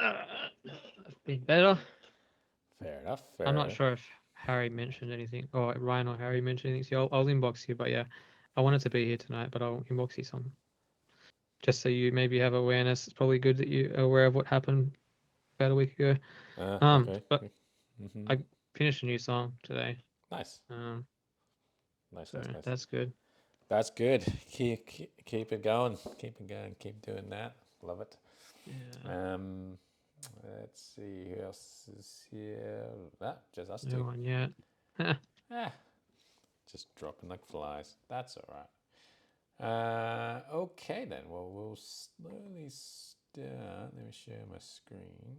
I've been better. Fair enough. I'm Fair not enough. sure if Harry mentioned anything, or Ryan or Harry mentioned anything. So I'll inbox you. But yeah, I wanted to be here tonight, but I'll inbox you some just so you maybe have awareness. It's probably good that you are aware of what happened about a week ago. Okay. But Mm-hmm. I finished a new song today. Nice. Um, Nice. so Nice. Nice. that's good. That's good. Keep it going. Keep it going. Keep doing that. Love it. Yeah, Um, let's see who else is here. Ah, just us no two. one yet. Ah, just dropping like flies. That's all right. Okay then. Well, we'll slowly start. Let me share my screen.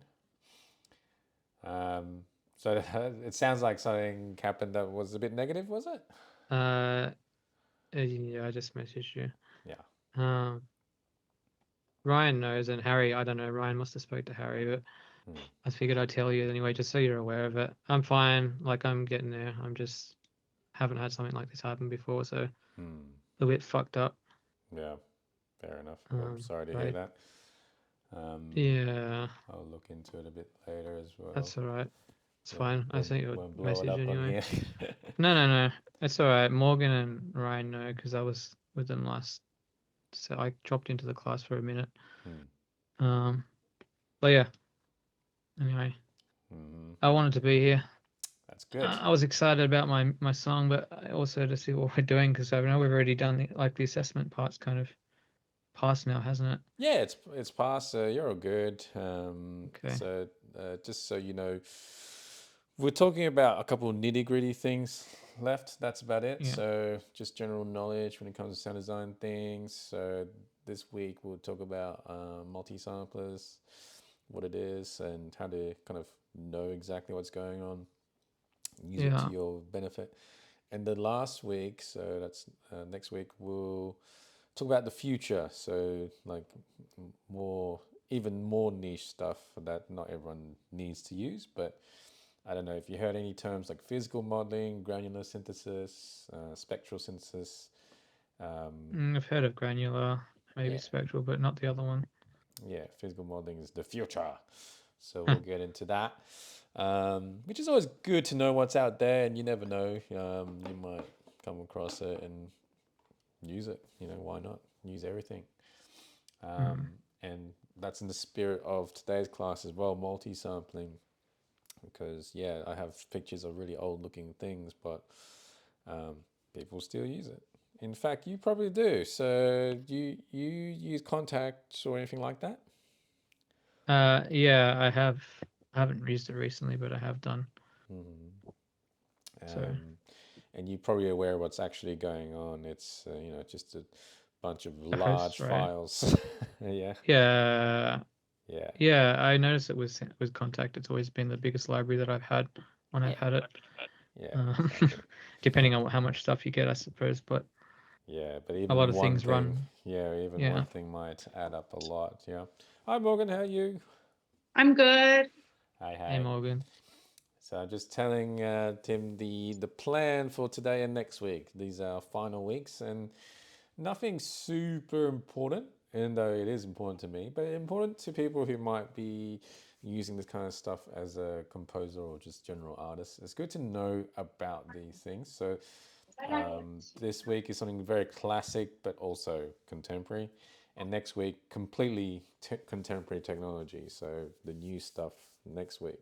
Um, so it sounds like something happened that was a bit negative, was it? uh, yeah, I just messaged you. Yeah. Um, Ryan knows, and Harry, I don't know. Ryan must have spoke to Harry, but Hmm. I figured I'd tell you anyway, just so you're aware of it. I'm fine. Like I'm getting there. I'm just haven't had something like this happen before, so Hmm. a bit fucked up. Yeah. Fair enough. Well, sorry to hear Right. that. Um, Yeah, I'll look into it a bit later as well. that's all right. It's Won't fine. I won't sent you won't a blow it message up on anyway. here. No, no, no. It's all right. Morgan and Ryan know because I was with them last. So I dropped into the class for a minute. Hmm. Um, but yeah. Anyway, Hmm. I wanted to be here. That's good. I was excited about my song, but I also to see what we're doing because I know we've already done like the assessment part's kind of past now, hasn't it? Yeah, it's past. You're all good. Okay. So just so you know, we're talking about a couple of nitty gritty things left. That's about it. Yeah. So just general knowledge when it comes to sound design things. So this week we'll talk about multi-samplers, what it is, and how to kind of know exactly what's going on, use it to Yeah. your benefit. And the last week, so that's next week, we'll talk about the future. So like more, even more niche stuff that not everyone needs to use. But I don't know if you heard any terms like physical modeling, granular synthesis, spectral synthesis. I've heard of granular, maybe Yeah, spectral, but not the other one. yeah, physical modeling is the future. So we'll get into that, which is always good to know what's out there, and you never know. You might come across it and use it. You know, why not use everything? Hmm. And that's in the spirit of today's class as well, multi-sampling. Because yeah, I have pictures of really old-looking things, but um, people still use it. In fact, you probably do. So you use contacts or anything like that? Yeah, I have. I haven't used it recently, but I have done. Mm. So Um, and you're probably aware of what's actually going on. It's just a bunch of the large host, right? files. Yeah, Yeah, yeah, yeah. I noticed it was Contact. It's always been the biggest library that I've had when I've yeah, had it. yeah, Um, exactly. depending on how much stuff you get, I suppose. But Yeah, but a lot even of one things thing, run. yeah, even Yeah. one thing might add up a lot. Yeah. Hi, Morgan. How are you? I'm good. Hi, Hey, hi. Morgan. So I'm just telling Tim the plan for today and next week. These are final weeks, and nothing super important, even though it is important to me, but important to people who might be using this kind of stuff as a composer or just general artist. It's good to know about these things. So this week is something very classic, but also contemporary. And next week, completely contemporary technology. So the new stuff next week,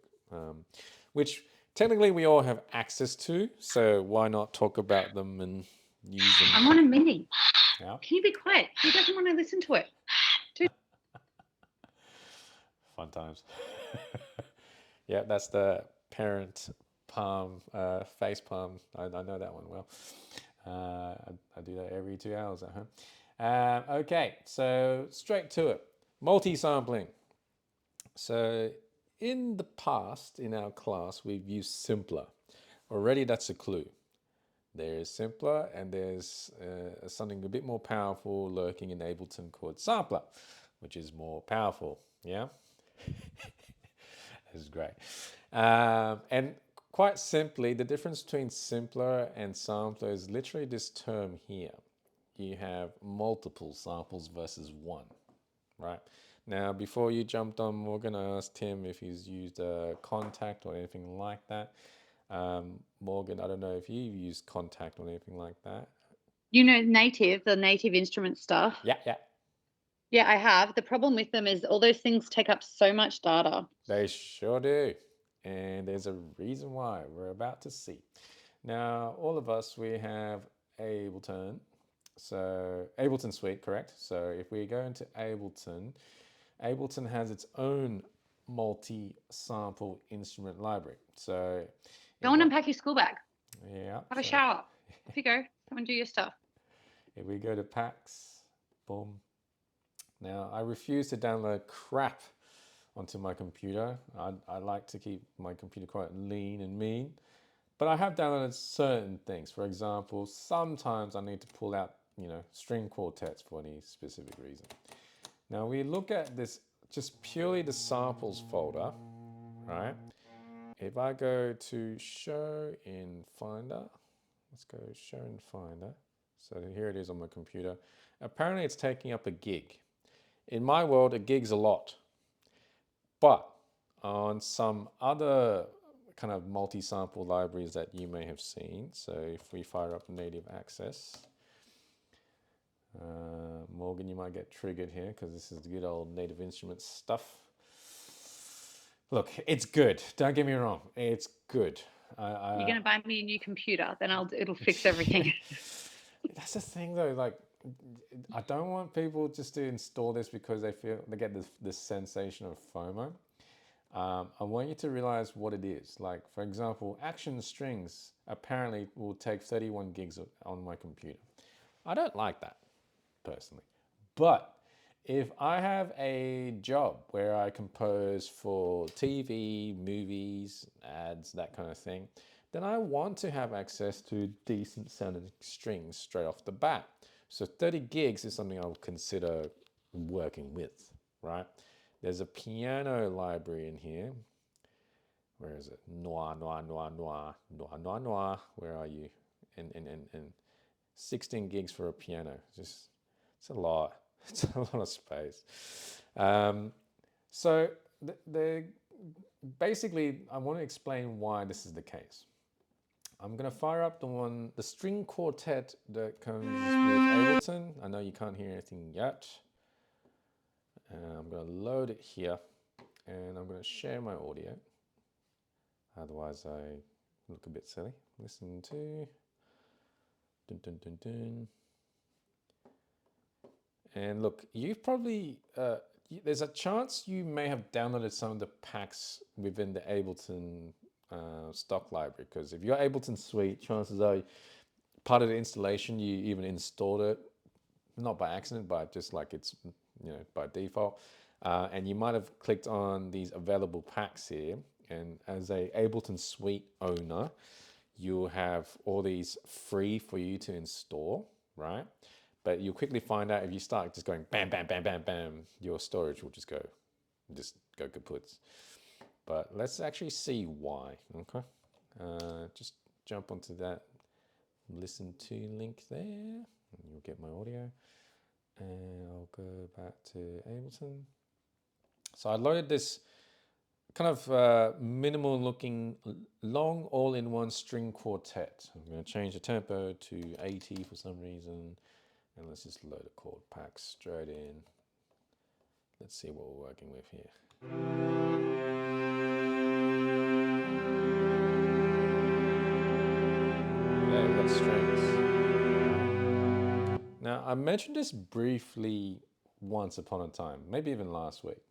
which technically we all have access to. So why not talk about them and use them? I'm on a mini. Yeah, Can you be quiet? Who doesn't want to listen to it? fun times. Yeah, that's the parent palm, face palm. I know that one well. I do that every 2 hours at home. Okay, so straight to it. Multi-sampling. So in the past, in our class, we've used simpler. Already that's a clue. There's simpler and there's something a bit more powerful lurking in Ableton called sampler, which is more powerful. Yeah, this is great. And quite simply, the difference between simpler and sampler is literally this term here. You have multiple samples versus one, right? Now, before you jumped on, we're going to ask Tim if he's used a contact or anything like that. Morgan, I don't know if you've used contact or anything like that. You know, the native instrument stuff. Yeah, yeah. Yeah, I have. The problem with them is all those things take up so much data. They sure do. And there's a reason why we're about to see. Now, all of us, we have Ableton. So Ableton Suite, correct? So if we go into Ableton, Ableton has its own multi-sample instrument library. So Go and unpack your school bag. yeah, Have a so shower. Off you go. Come and do your stuff. if we go to packs, boom. Now I refuse to download crap onto my computer. I like to keep my computer quite lean and mean. But I have downloaded certain things. For example, sometimes I need to pull out, string quartets for any specific reason. Now we look at this, just purely the samples folder, right? If I go to show in Finder, let's go show in Finder. So here it is on my computer. Apparently it's taking up a gig. In my world, a gig's a lot. But on some other kind of multi-sample libraries that you may have seen, so if we fire up native access, Morgan, you might get triggered here because this is the good old native instruments stuff. Look, it's good. Don't get me wrong. It's good. You're going to buy me a new computer, then it'll fix everything. That's the thing though, like I don't want people just to install this because they get this sensation of FOMO. I want you to realize what it is. Like, for example, action strings apparently will take 31 gigs on my computer. I don't like that, personally. But if I have a job where I compose for TV, movies, ads, that kind of thing, then I want to have access to decent sounding strings straight off the bat. So 30 gigs is something I'll consider working with, right? There's a piano library in here. Where is it? Noir, noir, noir, noir, noir, noir, noir. Where are you? And 16 gigs for a piano. It's a lot. It's a lot of space. So basically, I want to explain why this is the case. I'm going to fire up the string quartet that comes with Ableton. I know you can't hear anything yet. I'm going to load it here and I'm going to share my audio. Otherwise, I look a bit silly. Listen to. Dun, dun, dun, dun. And look, you've probably, there's a chance you may have downloaded some of the packs within the Ableton stock library, because if you're Ableton Suite, chances are part of the installation, you even installed it, not by accident, but just like it's, by default. And you might have clicked on these available packs here. And as a Ableton Suite owner, you'll have all these free for you to install, right? But you'll quickly find out if you start just going bam, bam, bam, bam, bam, your storage will just go kaputs. But let's actually see why, okay? Just jump onto that listen to link there, and you'll get my audio. And I'll go back to Ableton. So I loaded this kind of minimal looking long all-in-one string quartet. I'm going to change the tempo to 80 for some reason. And let's just load a chord pack straight in. Let's see what we're working with here. There, we've got strings. Now, I mentioned this briefly once upon a time, maybe even last week.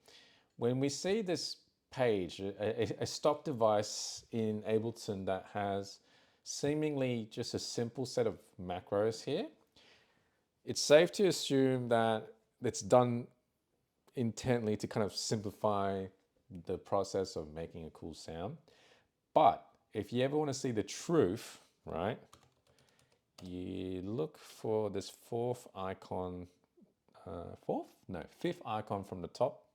When we see this page, a stock device in Ableton that has seemingly just a simple set of macros here, it's safe to assume that it's done intently to kind of simplify the process of making a cool sound. But if you ever want to see the truth, right, you look for this fifth icon from the top,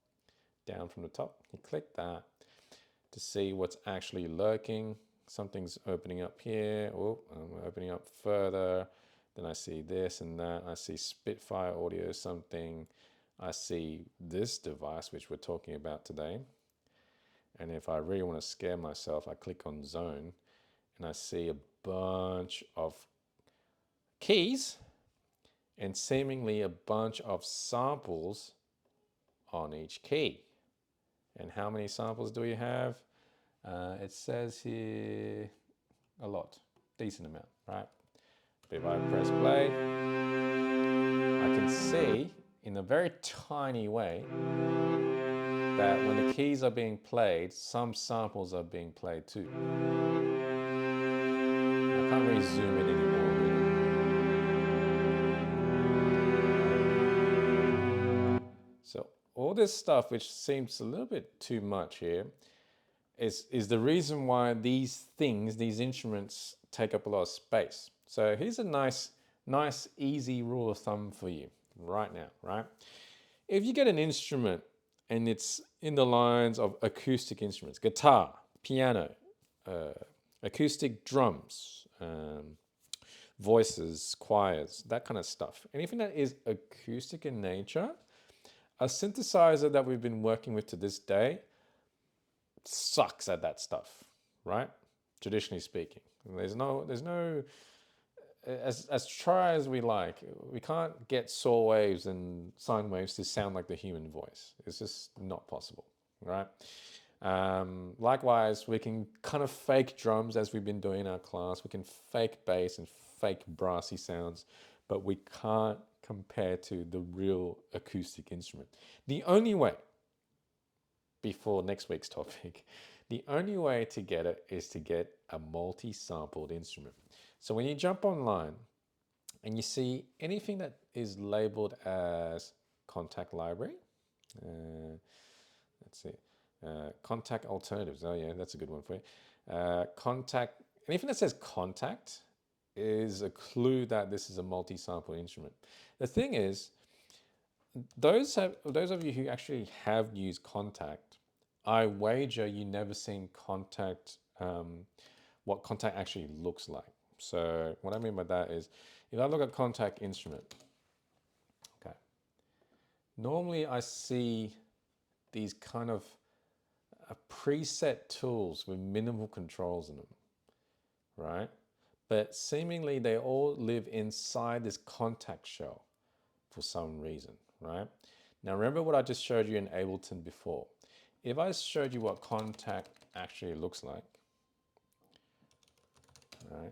down from the top. You click that to see what's actually lurking. Something's opening up here. Oh, I'm opening up further. Then I see this and that. I see Spitfire audio something. I see this device, which we're talking about today. And if I really want to scare myself, I click on zone and I see a bunch of keys and seemingly a bunch of samples on each key. And how many samples do we have? It says here a lot, decent amount, right? But if I press play, I can see in a very tiny way that when the keys are being played, some samples are being played too. I can't really zoom in anymore. So all this stuff, which seems a little bit too much here, is the reason why these things, these instruments, take up a lot of space. So here's a nice, easy rule of thumb for you right now, right? If you get an instrument and it's in the lines of acoustic instruments, guitar, piano, acoustic drums, voices, choirs, that kind of stuff, anything that is acoustic in nature, a synthesizer that we've been working with to this day sucks at that stuff, right? Traditionally speaking, there's no, as try as we like, we can't get saw waves and sine waves to sound like the human voice. It's just not possible, right? Likewise, we can kind of fake drums as we've been doing in our class. We can fake bass and fake brassy sounds, but we can't compare to the real acoustic instrument. The only way, before next week's topic, the only way to get it is to get a multi-sampled instrument. So when you jump online and you see anything that is labeled as contact library, let's see, contact alternatives. Oh yeah, that's a good one for you. Contact, anything that says contact is a clue that this is a multi-sample instrument. The thing is, those of you who actually have used contact, I wager you never seen contact, what contact actually looks like. So what I mean by that is, if I look at contact instrument, okay, normally I see these kind of preset tools with minimal controls in them, right? But seemingly they all live inside this contact shell for some reason, right? Now remember what I just showed you in Ableton before. If I showed you what contact actually looks like, right?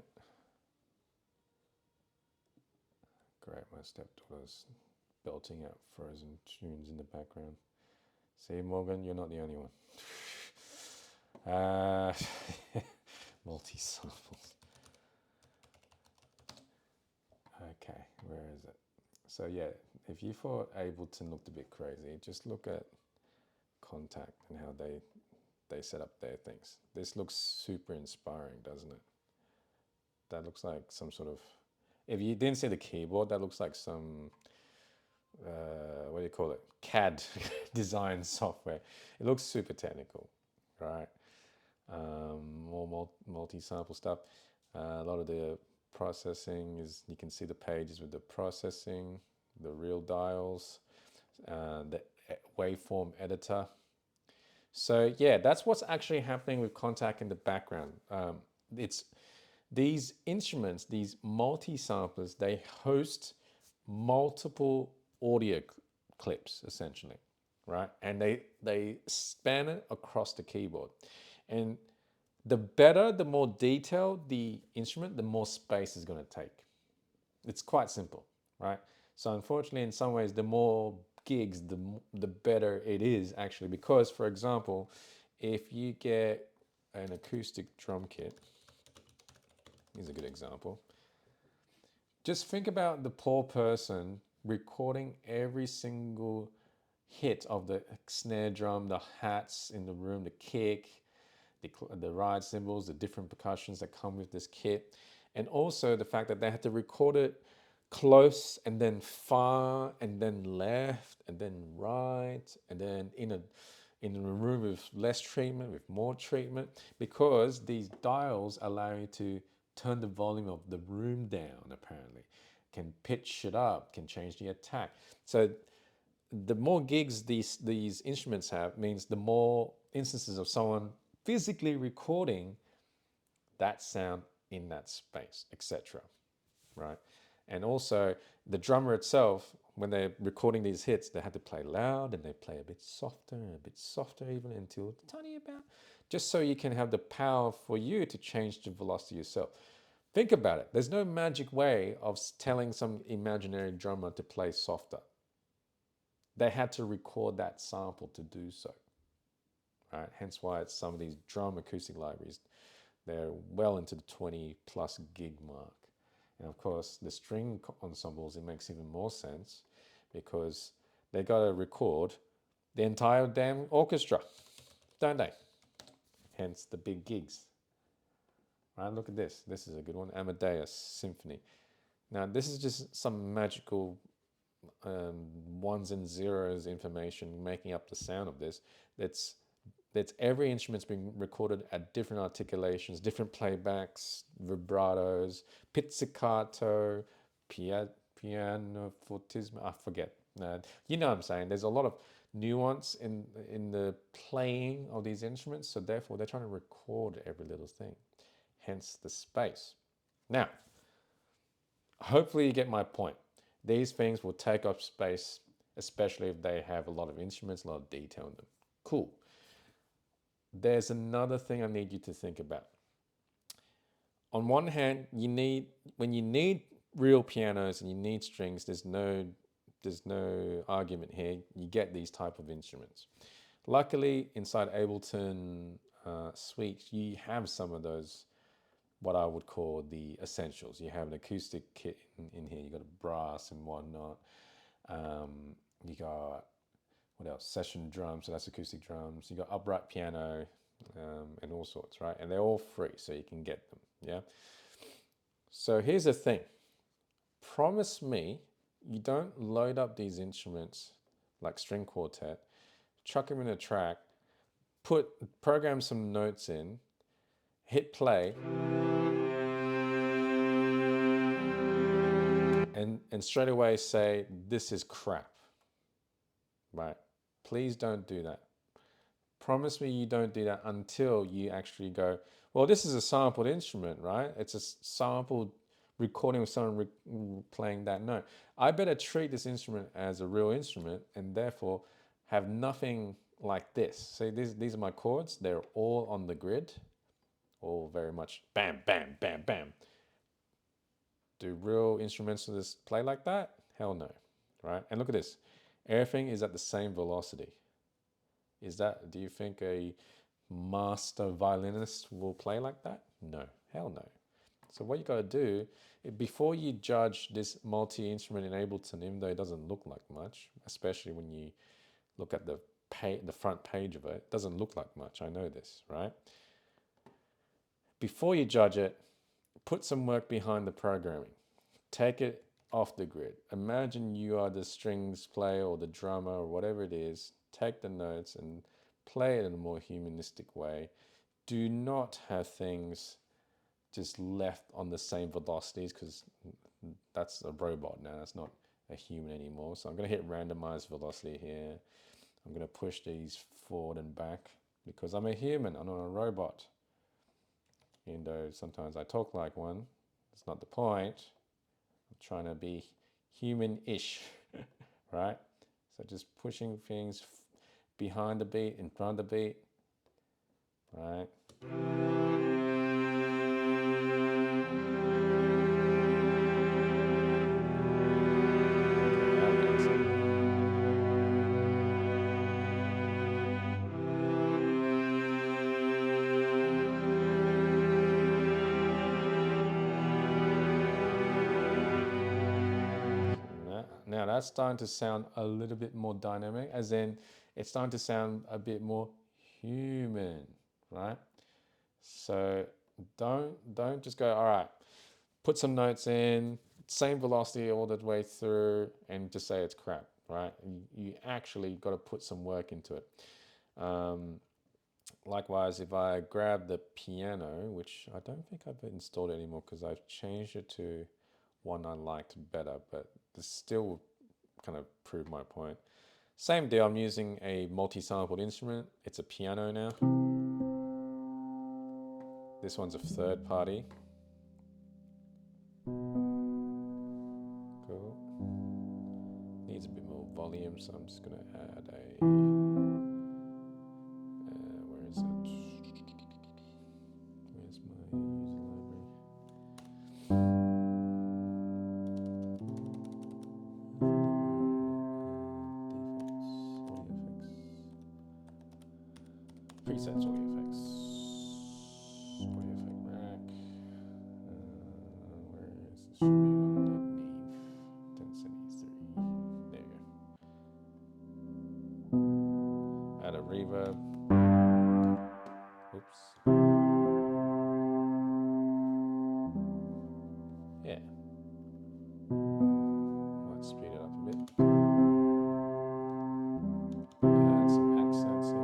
Great, my stepdaughter's belting out Frozen tunes in the background. See, Morgan, you're not the only one. Multi-samples. Okay, where is it? So yeah, if you thought Ableton looked a bit crazy, just look at Contact and how they set up their things. This looks super inspiring, doesn't it? That looks like some sort of, if you didn't see the keyboard, that looks like some, what do you call it? CAD design software. It looks super technical, right? More multi-sample stuff. A lot of the processing is, you can see the pages with the processing, the real dials, the waveform editor. So yeah, that's what's actually happening with Contact in the background. It's these instruments, these multi-samplers, they host multiple audio clips essentially, right? And they span it across the keyboard. And the better, the more detailed the instrument, the more space is going to take. It's quite simple, right? So unfortunately, in some ways, the more gigs, the better it is actually. Because, for example, if you get an acoustic drum kit, here's a good example. Just think about the poor person recording every single hit of the snare drum, the hats in the room, the kick, the ride cymbals, the different percussions that come with this kit, and also the fact that they had to record it close and then far and then left and then right and then in a room with less treatment, with more treatment, because these dials allow you to turn the volume of the room down, apparently, can pitch it up, can change the attack. So the more gigs these instruments have means the more instances of someone physically recording that sound in that space, etc. Right? And also the drummer itself, when they're recording these hits, they have to play loud and they play a bit softer and a bit softer, even until a tiny amount, just so you can have the power for you to change the velocity yourself. Think about it. There's no magic way of telling some imaginary drummer to play softer. They had to record that sample to do so. Right? Hence why it's some of these drum acoustic libraries, they're well into the 20 plus gig mark. And of course, the string ensembles, it makes even more sense because they got to record the entire damn orchestra, don't they? Hence the big gigs. Right, look at this. This is a good one, Amadeus Symphony. Now, this is just some magical ones and zeros information making up the sound of this. That's every instrument's been recorded at different articulations, different playbacks, vibratos, pizzicato, pianofortismo. I forget. You know what I'm saying? There's a lot of nuance in the playing of these instruments, so therefore they're trying to record every little thing. Hence the space. Now, hopefully you get my point. These things will take up space, especially if they have a lot of instruments, a lot of detail in them. Cool. There's another thing I need you to think about. On one hand, when you need real pianos and you need strings, there's no argument here. You get these type of instruments. Luckily, inside Ableton Suite, you have some of those, what I would call the essentials. You have an acoustic kit in here. You got a brass and whatnot. You got what else? Session drums, so that's acoustic drums. You got upright piano and all sorts, right? And they're all free, so you can get them, yeah? So here's the thing. Promise me you don't load up these instruments like string quartet, chuck them in a track, program some notes in, hit play, and straight away say, this is crap, right? Please don't do that. Promise me you don't do that until you actually go, well, this is a sampled instrument, right? It's a sampled recording of someone playing that note. I better treat this instrument as a real instrument and therefore have nothing like this. See, these are my chords. They're all on the grid, all very much bam, bam, bam, bam. Do real instrumentalists play like that? Hell no, right? And look at this. Everything is at the same velocity. Do you think a master violinist will play like that? No, hell no. So what you got to do, before you judge this multi-instrument in Ableton, even though it doesn't look like much, especially when you look at the front page of it doesn't look like much. I know this, right? Before you judge it, put some work behind the programming. Take it off the grid. Imagine you are the strings player or the drummer or whatever it is. Take the notes and play it in a more humanistic way. Do not have things just left on the same velocities because that's a robot now. That's not a human anymore. So I'm going to hit randomize velocity here. I'm going to push these forward and back because I'm a human. I'm not a robot. Even though sometimes I talk like one, that's not the point. I'm trying to be human-ish, right? So just pushing things behind the beat, in front of the beat, right? Now that's starting to sound a little bit more dynamic, as in it's starting to sound a bit more human, right? So don't just go, all right, put some notes in, same velocity all the way through, and just say it's crap, right? You actually got to put some work into it. Likewise, if I grab the piano, which I don't think I've installed it anymore because I've changed it to one I liked better, but this still kind of proved my point. Same deal, I'm using a multi-sampled instrument. It's a piano now. This one's a third party. Cool. Needs a bit more volume, so I'm just going to add a... where is it? Where's my user library? Presets, audio effects, audio effect rack. Where is this? Should be underneath 1073. There you go. Add a reverb. Oops. Yeah. Might speed it up a bit. Add some accents here.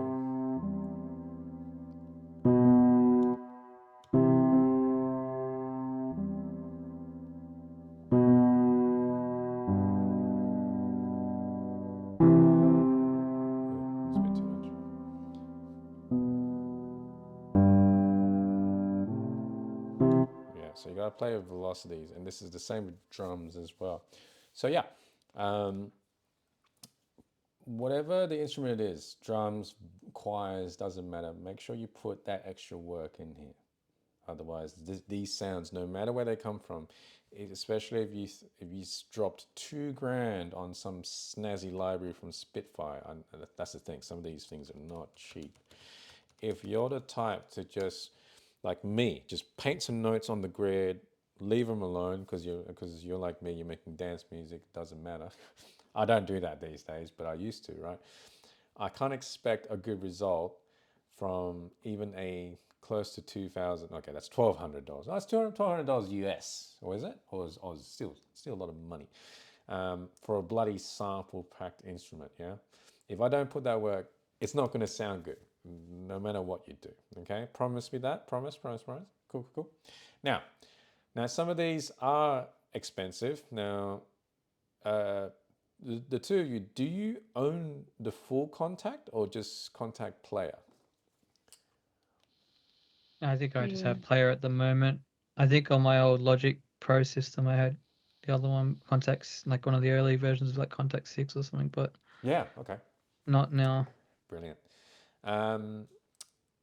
It's a bit too much. Yeah, so you gotta play with velocities, and this is the same with drums as well. So yeah, whatever the instrument is, drums, choirs, doesn't matter. Make sure you put that extra work in here. Otherwise, these sounds, no matter where they come from, especially if you dropped $2,000 on some snazzy library from Spitfire, and that's the thing. Some of these things are not cheap. If you're the type to just, like me, just paint some notes on the grid, leave them alone because you're like me, you're making dance music, it doesn't matter. I don't do that these days, but I used to, right? I can't expect a good result from even a close to 2,000. Okay, that's $1,200. That's $1,200 US, or is it? Or is still a lot of money for a bloody sample packed instrument. Yeah, if I don't put that work, it's not going to sound good, no matter what you do. Okay, promise me that. Promise. Cool. Now some of these are expensive. Now, the two of you, do you own the full Contact or just Contact Player? I think I just have Player at the moment. I think on my old Logic Pro system, I had the other one, Contacts, like one of the early versions of like Contact 6 or something, but Yeah, okay. not now. Brilliant.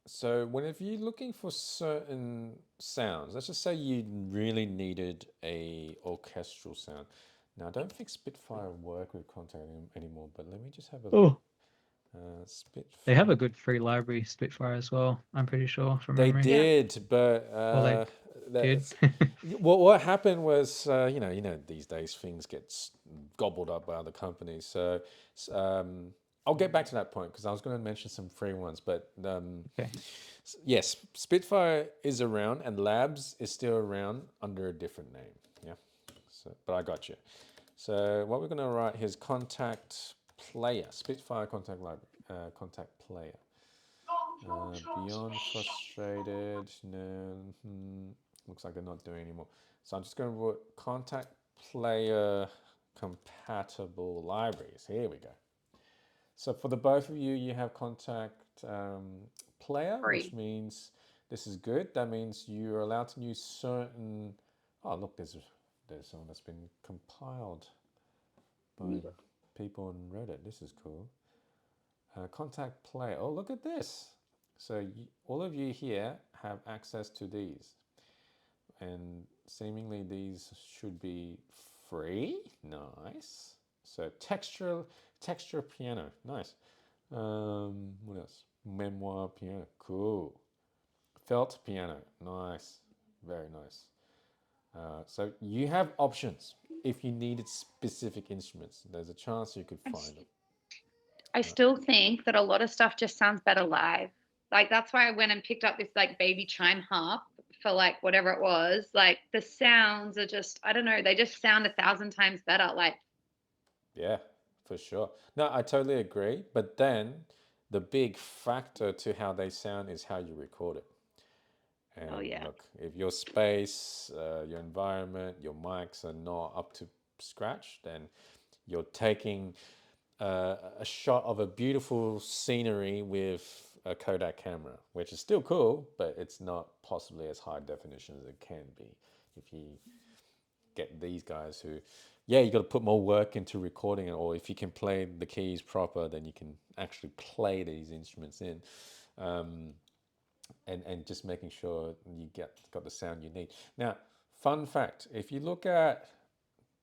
So whenever you're looking for certain sounds, let's just say you really needed a orchestral sound. Now, I don't think Spitfire work with Contact anymore, but let me just have a look. Spitfire. They have a good free library, Spitfire, as well, I'm pretty sure, from They memory. did, but Well, they did. what happened was, these days things get gobbled up by other companies. So I'll get back to that point because I was going to mention some free ones, but Okay. yes, Spitfire is around and Labs is still around under a different name. Yeah, so but I got you. So what we're going to write here is Contact Player, Spitfire Contact Library, Contact Player. Beyond frustrated, no, looks like they're not doing anymore. So I'm just going to put Contact Player compatible libraries. Here we go. So for the both of you, you have Contact Player, which means this is good. That means you're allowed to use certain. Oh, look, there's one that's been compiled by people on Reddit. This is cool. Contact Player. Oh, look at this. So all of you here have access to these, and seemingly these should be free. Nice. So texture piano. Nice. What else? Memoir piano. Cool. Felt piano. Nice. Very nice. So you have options. If you needed specific instruments, there's a chance you could find them. I still think that a lot of stuff just sounds better live. Like that's why I went and picked up this like baby chime harp for like whatever it was. Like the sounds are just, I don't know, they just sound 1,000 times better. Like, yeah, for sure. No, I totally agree. But then the big factor to how they sound is how you record it. And look, if your space, your environment, your mics are not up to scratch, then you're taking a shot of a beautiful scenery with a Kodak camera, which is still cool, but it's not possibly as high definition as it can be if you get these guys who, yeah, you got to put more work into recording it, or if you can play the keys proper, then you can actually play these instruments in, um, and just making sure you got the sound you need. Now, fun fact: if you look at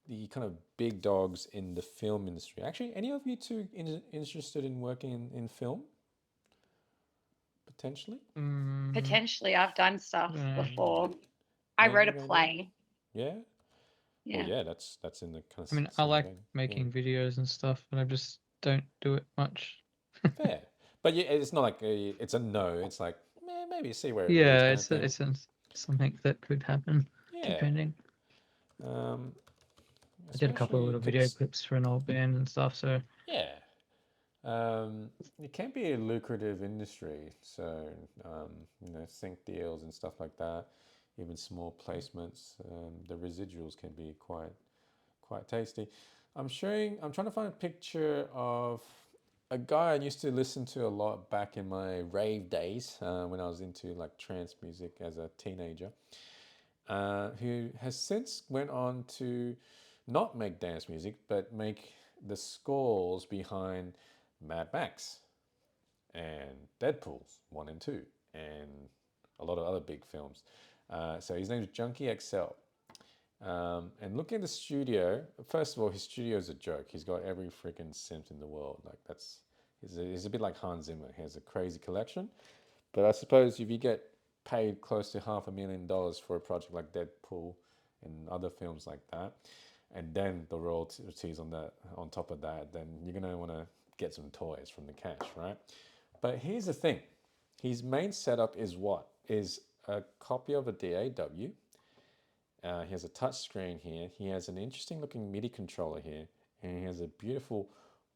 the kind of big dogs in the film industry, actually, any of you two interested in working in film potentially? Mm, Potentially, I've done stuff yeah. before. I Yeah, wrote you a gonna do it? play. Yeah. Well, Yeah. yeah, that's in the kind I of mean, I same like vein. Yeah. making videos and stuff, but I just don't do it much. Fair. But yeah, it's not like it's a no. It's like maybe see where it leads Yeah, kind of thing. something that could happen, Yeah. depending. Um, I did a couple of especially little video clips for an old band and stuff, so yeah. It can be a lucrative industry. So sync deals and stuff like that. Even small placements. The residuals can be quite tasty. I'm trying to find a picture of a guy I used to listen to a lot back in my rave days when I was into like trance music as a teenager, who has since went on to not make dance music but make the scores behind Mad Max and Deadpool's 1 and 2 and a lot of other big films. So his name is Junkie XL. And looking at the studio, first of all, his studio is a joke. He's got every freaking synth in the world. Like he's a bit like Hans Zimmer. He has a crazy collection. But I suppose if you get paid close to $500,000 for a project like Deadpool and other films like that, and then the royalties on top of that, then you're gonna want to get some toys from the cash, right? But here's the thing: his main setup is what is a copy of a DAW. He has a touch screen here. He has an interesting looking MIDI controller here. And he has a beautiful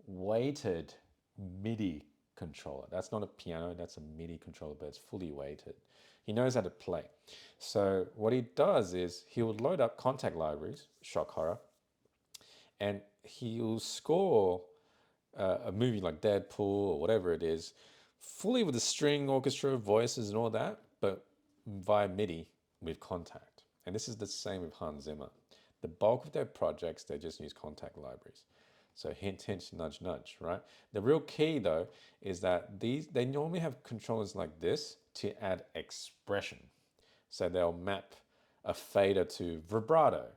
weighted MIDI controller. That's not a piano, that's a MIDI controller, but it's fully weighted. He knows how to play. So what he does is he will load up contact libraries, shock horror, and he'll score a movie like Deadpool or whatever it is, fully with the string orchestra, voices, and all that, but via MIDI with Contact. And this is the same with Hans Zimmer. The bulk of their projects, they just use Contact libraries. So hint, hint, nudge, nudge, right? The real key though is that they normally have controllers like this to add expression. So they'll map a fader to vibrato.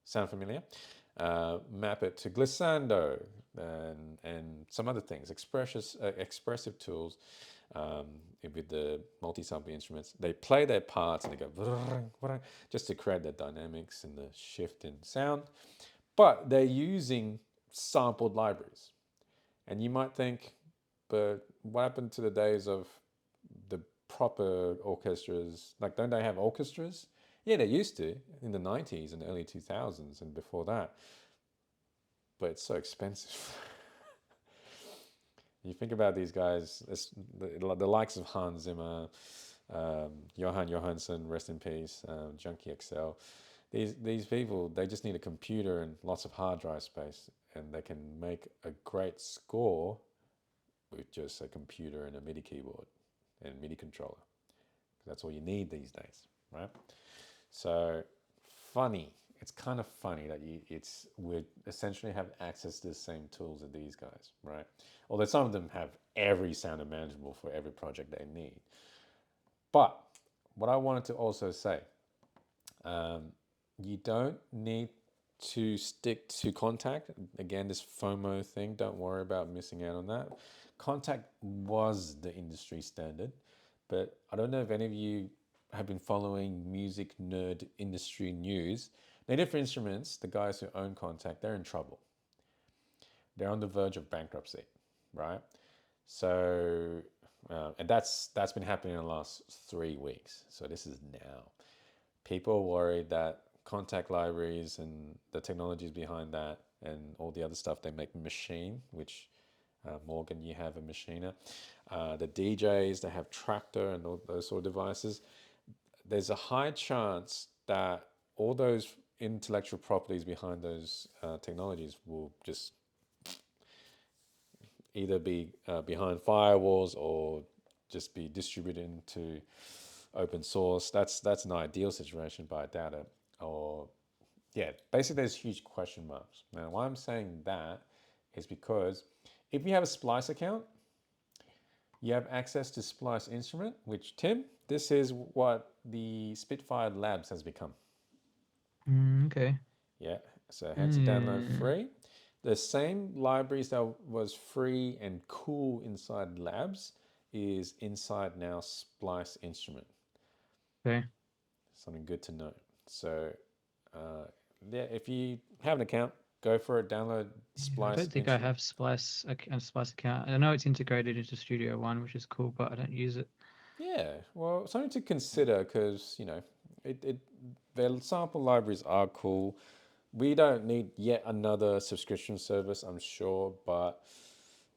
Sound familiar? Map it to glissando and some other things, expressive tools with the multi-sampling instruments. They play their parts and they go just to create the dynamics and the shift in sound. But they're using sampled libraries. And you might think, but what happened to the days of the proper orchestras? Like, don't they have orchestras? Yeah, they used to in the 90s and early 2000s and before that. But it's so expensive. You think about these guys, the likes of Hans Zimmer, Johan Johansson, rest in peace, Junkie XL. These people, they just need a computer and lots of hard drive space, and they can make a great score with just a computer and a MIDI keyboard and MIDI controller. That's all you need these days, right? So funny. It's kind of funny that we essentially have access to the same tools as these guys, right? Although some of them have every sound imaginable for every project they need. But what I wanted to also say, you don't need to stick to Contact. Again, this FOMO thing, don't worry about missing out on that. Contact was the industry standard, but I don't know if any of you have been following music nerd industry news. Native Instruments, the guys who own Contact, they're in trouble. They're on the verge of bankruptcy, right? So, and that's been happening in the last 3 weeks. So this is now. People are worried that Contact libraries and the technologies behind that and all the other stuff they make machine, which Morgan, you have a machiner. The DJs, they have Tractor and all those sort of devices. There's a high chance that all those intellectual properties behind those technologies will just either be behind firewalls or just be distributed into open source. That's an ideal situation, but I doubt it. Or yeah, basically there's huge question marks. Now, why I'm saying that is because if you have a Splice account, you have access to Splice Instrument, which Tim, this is what the Spitfire Labs has become. Okay. Yeah, so head to download Mm, free. The same libraries that was free and cool inside Labs is inside now Splice Instrument. okay. Something good to know. So, uh, yeah, if you have an account, go for it. Download Yeah, I Splice don't think I Instrument. have a Splice account. I know it's integrated into Studio One, which is cool, but I don't use it. Yeah, well, something to consider because the sample libraries are cool. We don't need yet another subscription service, I'm sure, but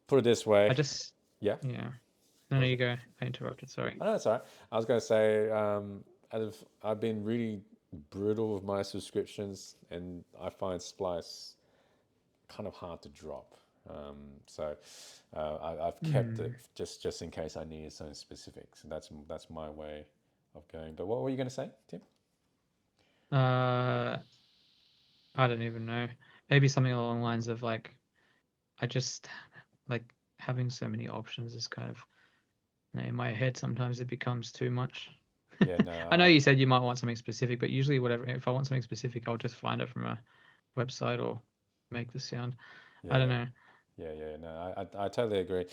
put it this I way, just, yeah. yeah. No, What no, was you it? go. I interrupted. Sorry. I know that's all right. I was going to say, I've been really brutal with my subscriptions, and I find Splice kind of hard to drop. So I've kept it Hmm. just in case I needed something specific. So that's my way of going. But what were you going to say, Tim? Uh, I don't even know. Maybe something along the lines of like, I just like having so many options is kind of, in my head, sometimes it becomes too much. Yeah, no, I know you said you might want something specific, but usually whatever, if I want something specific, I'll just find it from a website or make the sound. I don't yeah, know. no, I totally agree.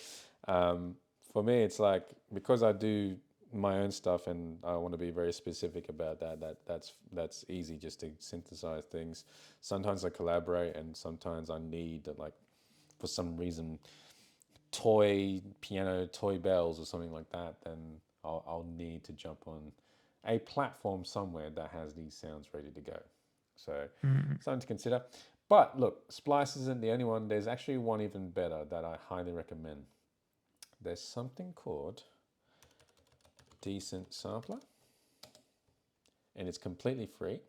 Um, for me, it's like because I do my own stuff and I want to be very specific about that. That's easy just to synthesize things. Sometimes I collaborate, and sometimes I need like for some reason toy piano, toy bells, or something like that. Then I'll need to jump on a platform somewhere that has these sounds ready to go. So Hmm. something to consider. But look, Splice isn't the only one. There's actually one even better that I highly recommend. There's something called Decent Sampler, and it's completely free.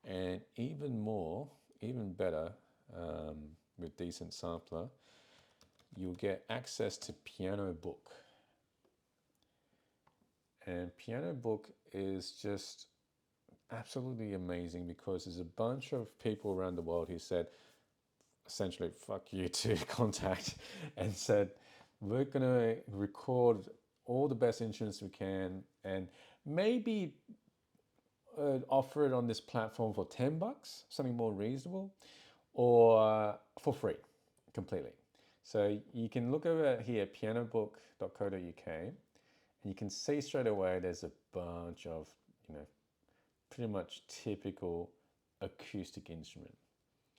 And even more, even better, with Decent Sampler, you'll get access to Piano Book. And Piano Book is just absolutely amazing because there's a bunch of people around the world who said, essentially, fuck you to Contact and said, we're going to record all the best instruments we can and maybe offer it on this platform for $10, something more reasonable, or for free completely. So you can look over here, pianobook.co.uk, and you can see straight away there's a bunch of, you know, pretty much typical acoustic instrument,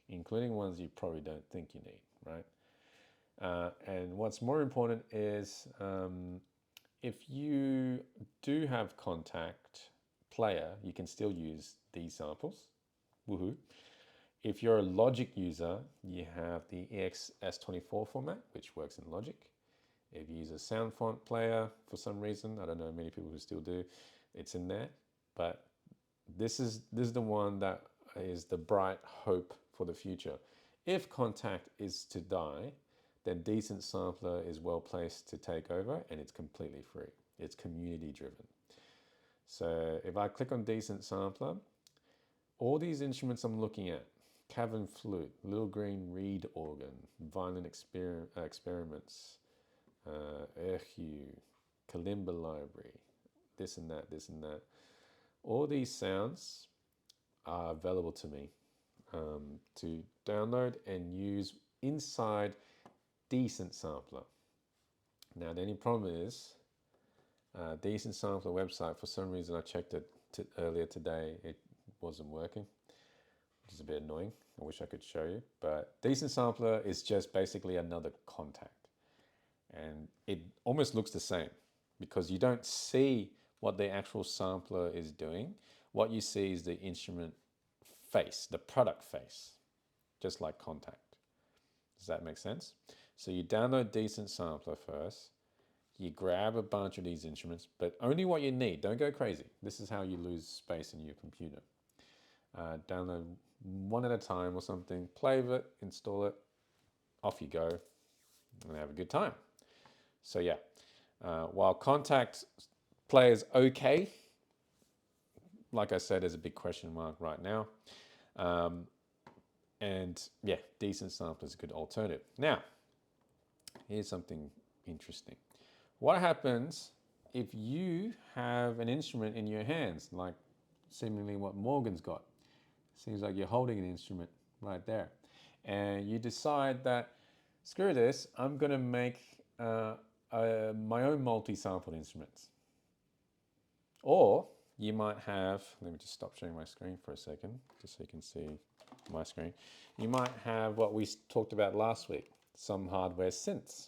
including ones you probably don't think you need, right? And what's more important is if you do have Contact Player, you can still use these samples. Woohoo. If you're a Logic user, you have the EXS24 format, which works in Logic. If you use a sound font player for some reason, I don't know many people who still do, it's in there. But this is the one that is the bright hope for the future. If Contact is to die, then Decent Sampler is well placed to take over, and it's completely free. It's community driven. So if I click on Decent Sampler, all these instruments I'm looking at, cavern flute, little green reed organ, violin experiments, erhu, kalimba library, this and that, this and that. All these sounds are available to me to download and use inside Decent Sampler. Now, the only problem is Decent Sampler website, for some reason I checked it earlier today, it wasn't working, which is a bit annoying. I wish I could show you. But Decent Sampler is just basically another Contact. And it almost looks the same because you don't see what the actual sampler is doing. What you see is the instrument face, the product face, just like Contact. Does that make sense? So you download Decent Sampler first. You grab a bunch of these instruments, but only what you need. Don't go crazy. This is how you lose space in your computer. Download one at a time or something, play with it, install it, off you go. and have a good time. So yeah, while Contact plays okay, like I said, there's a big question mark right now. And yeah, decent sampler is a good alternative. Now, here's something interesting. What happens if you have an instrument in your hands, like seemingly what Morgan's got? Seems like you're holding an instrument right there. And you decide that, screw this, I'm going to make my own multi-sampled instruments. Or you might have, let me just stop sharing my screen for a second, just so you can see my screen. You might have what we talked about last week, some hardware synths.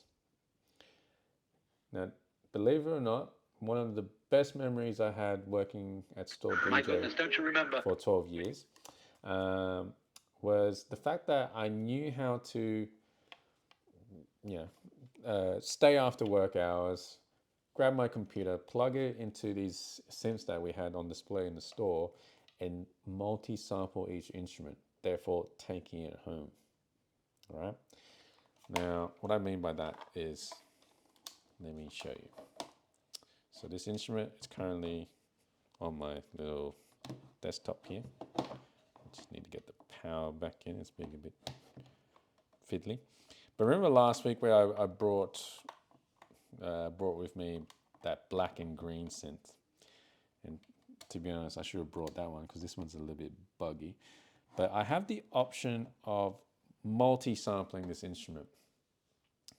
Now, believe it or not, one of the best memories I had working at Store DJ My goodness, don't you remember? for 12 years was the fact that I knew how to, stay after work hours, grab my computer, plug it into these synths that we had on display in the store, and multi-sample each instrument, therefore taking it home. All right. Now, what I mean by that is, let me show you. So this instrument is currently on my little desktop here. I just need to get the power back in. It's being a bit fiddly. But remember last week where I brought with me that black and green synth. And to be honest, I should have brought that one because this one's a little bit buggy. But I have the option of multi-sampling this instrument.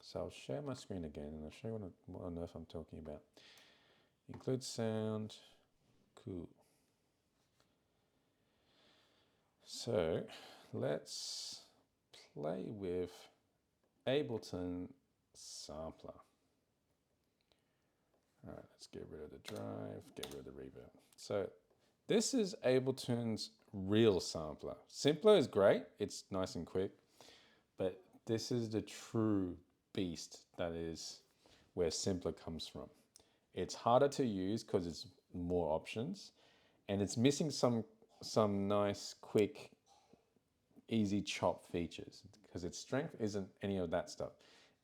So I'll share my screen again and I'll show you what on earth I'm talking about. Include sound. Cool. So let's play with Ableton Sampler. All right, let's get rid of the drive, get rid of the reverb. So this is Ableton's real sampler. Simpler is great, it's nice and quick, but this is the true beast that is where simpler comes from. It's harder to use because it's more options, and it's missing some nice, quick, easy chop features because its strength isn't any of that stuff.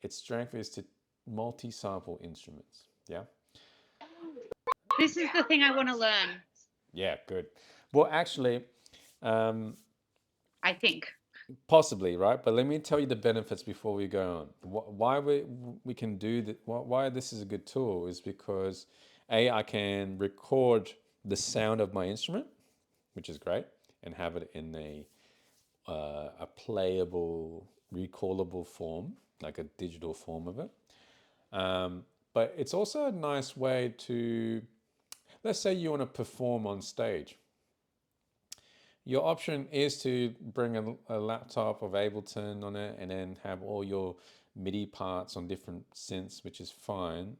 Its strength is to multi-sample instruments. Yeah. This is the thing I want to learn. Yeah, good. Well, actually, I think. possibly, right? But let me tell you the benefits before we go on. Why we can do that? Why this is a good tool is because I can record the sound of my instrument, which is great, and have it in a playable, recallable form, like a digital form of it. But it's also a nice way to, let's say you want to perform on stage. Your option is to bring a laptop of Ableton on it and then have all your MIDI parts on different synths, which is fine,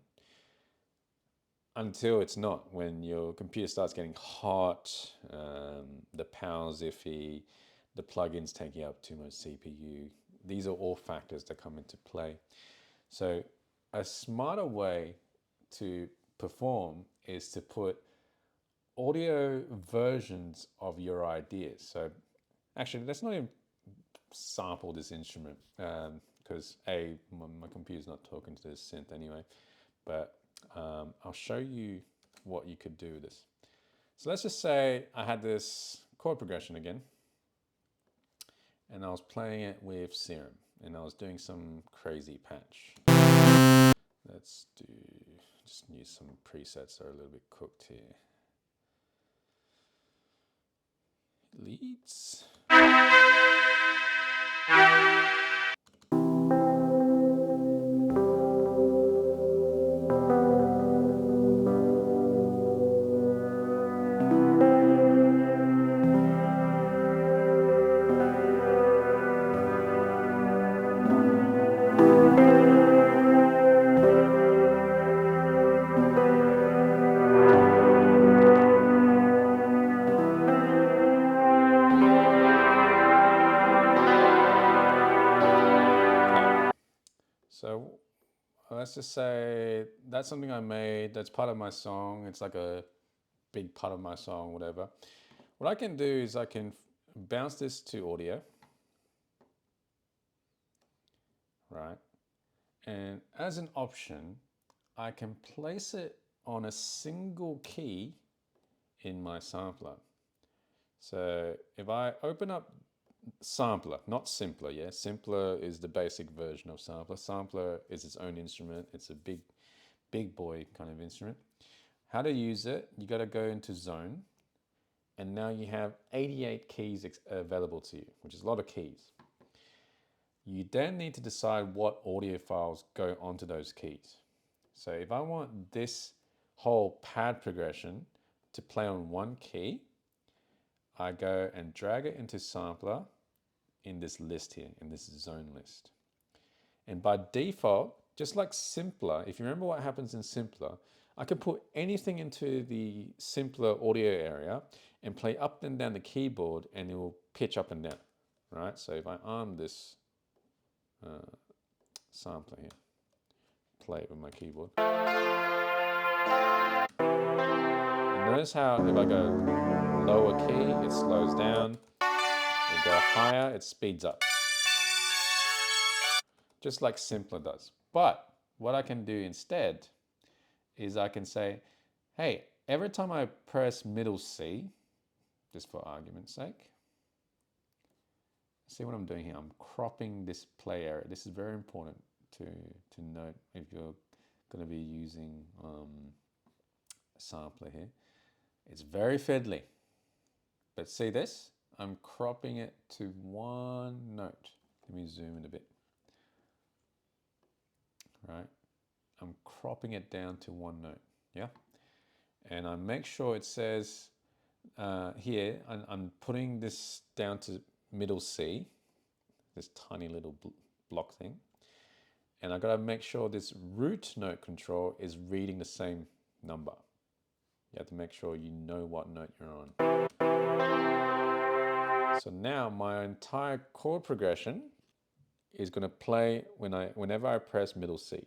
until it's not. When your computer starts getting hot, the power's iffy, the plugins taking up too much CPU. These are all factors that come into play. So a smarter way to perform is to put audio versions of your ideas. So actually, let's not even sample this instrument because my computer's not talking to this synth anyway, but I'll show you what you could do with this. So let's just say I had this chord progression again, and I was playing it with Serum, and I was doing some crazy patch. Let's just use some presets that are a little bit cooked here. Leads. So let's just say that's something I made, that's part of my song. It's like a big part of my song, whatever. What I can do is I can bounce this to audio, right? And as an option, I can place it on a single key in my sampler. So if I open up sampler, not simpler, yeah? Simpler is the basic version of sampler. Sampler is its own instrument. It's a big boy kind of instrument. How to use it, you got to go into zone, and now you have 88 keys available to you, which is a lot of keys. You then need to decide what audio files go onto those keys. So if I want this whole pad progression to play on one key, I go and drag it into sampler in this list here, in this zone list. And by default, just like simpler, if you remember what happens in simpler, I can put anything into the simpler audio area and play up and down the keyboard, and it will pitch up and down, right? So if I arm this sampler here, play it with my keyboard. And notice how if I go lower key, it slows down. If I go higher, it speeds up. Just like simpler does. But what I can do instead is I can say, hey, every time I press middle C, just for argument's sake, see what I'm doing here? I'm cropping this play area. This is very important to note if you're going to be using a sampler here. It's very fiddly. But see this? I'm cropping it to one note. Let me zoom in a bit. Right? I'm cropping it down to one note. Yeah? And I make sure it says here, I'm putting this down to middle C, this tiny little block thing. And I've got to make sure this root note control is reading the same number. You have to make sure you know what note you're on. So now my entire chord progression is going to play whenever I press middle C.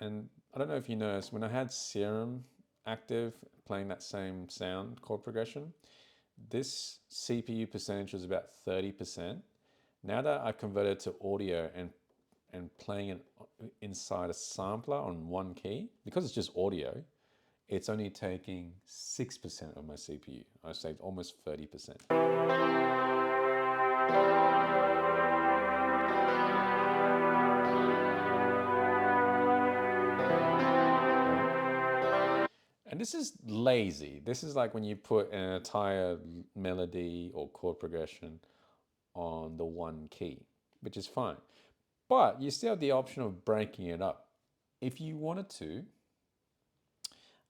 And I don't know if you noticed, when I had Serum active playing that same sound chord progression, this CPU percentage was about 30%. Now that I've converted to audio and playing it inside a sampler on one key, because it's just audio, it's only taking 6% of my CPU. I saved almost 30%. And this is lazy. This is like when you put an entire melody or chord progression on the one key, which is fine. But you still have the option of breaking it up. If you wanted to,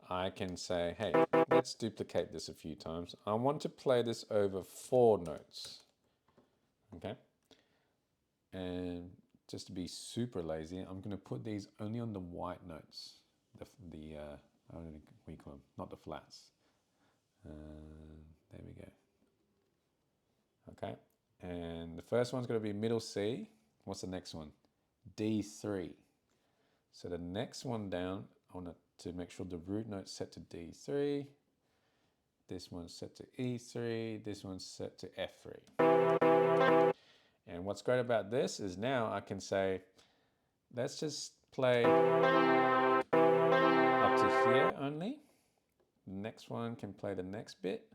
I can say, hey, let's duplicate this a few times. I want to play this over 4 notes. Okay? And just to be super lazy, I'm going to put these only on the white notes. I don't know what you call them, not the flats. There we go. Okay, and the first one's going to be middle C. What's the next one? D3. So the next one down, I want to make sure the root note's set to D3. This one's set to E3. This one's set to F3. And what's great about this is now I can say, let's just play up to here only. The next one can play the next bit.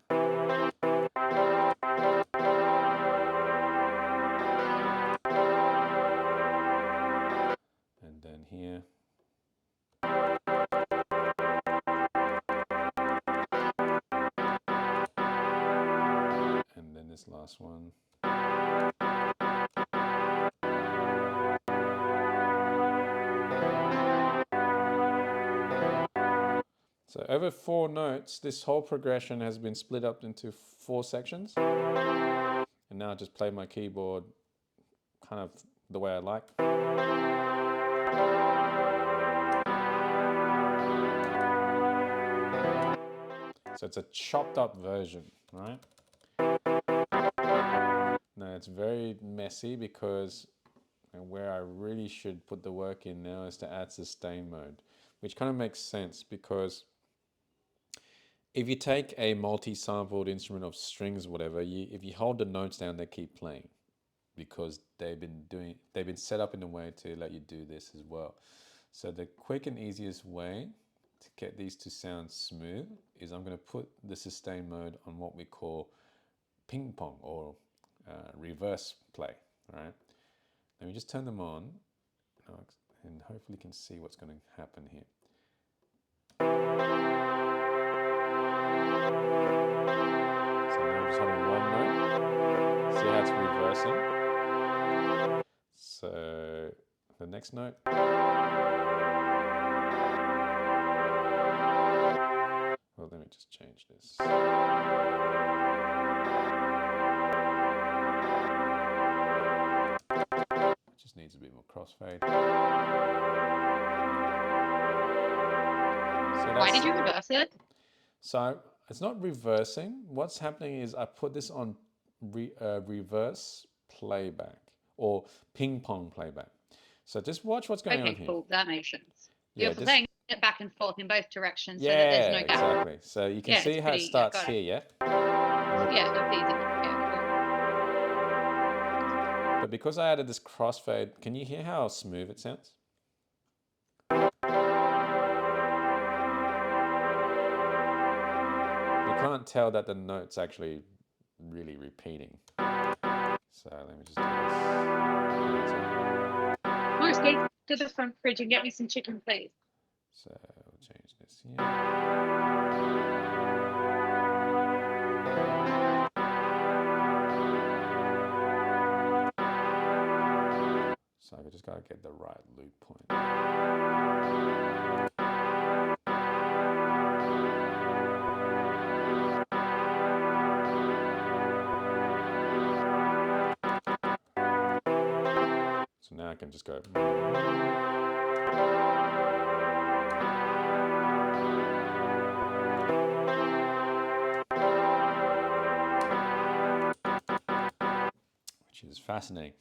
And then here. And then this last one. So over 4 notes, this whole progression has been split up into 4 sections. And now I just play my keyboard kind of the way I like. So it's a chopped up version, right? Now it's very messy because where I really should put the work in now is to add sustain mode, which kind of makes sense because if you take a multi-sampled instrument of strings, whatever, if you hold the notes down, they keep playing because they've been set up in a way to let you do this as well. So the quick and easiest way to get these to sound smooth is I'm going to put the sustain mode on what we call ping pong or reverse play. All right. Let me just turn them on, and hopefully you can see what's going to happen here. So now I'm just having one note. See how it's reversing? So the next note. Well, let me just change this. It just needs a bit more crossfade. So Why did you reverse it? So it's not reversing. What's happening is I put this on reverse playback or ping pong playback. So just watch what's going on Okay, here. cool. That makes sense. Yeah, You're just playing it back and forth in both directions so that yeah, there's no gap. exactly. So you can Yeah, see it's how it pretty. Yeah, starts got it. here, yeah. Yeah, that's easy. Yeah, cool. But because I added this crossfade, can you hear how smooth it sounds? You can't tell that the note's actually really repeating. So let me just do this. Morris, go to the front fridge and get me some chicken, please. So we'll change this here. So I just got to get the right loop point. So now I can just go. Which is fascinating.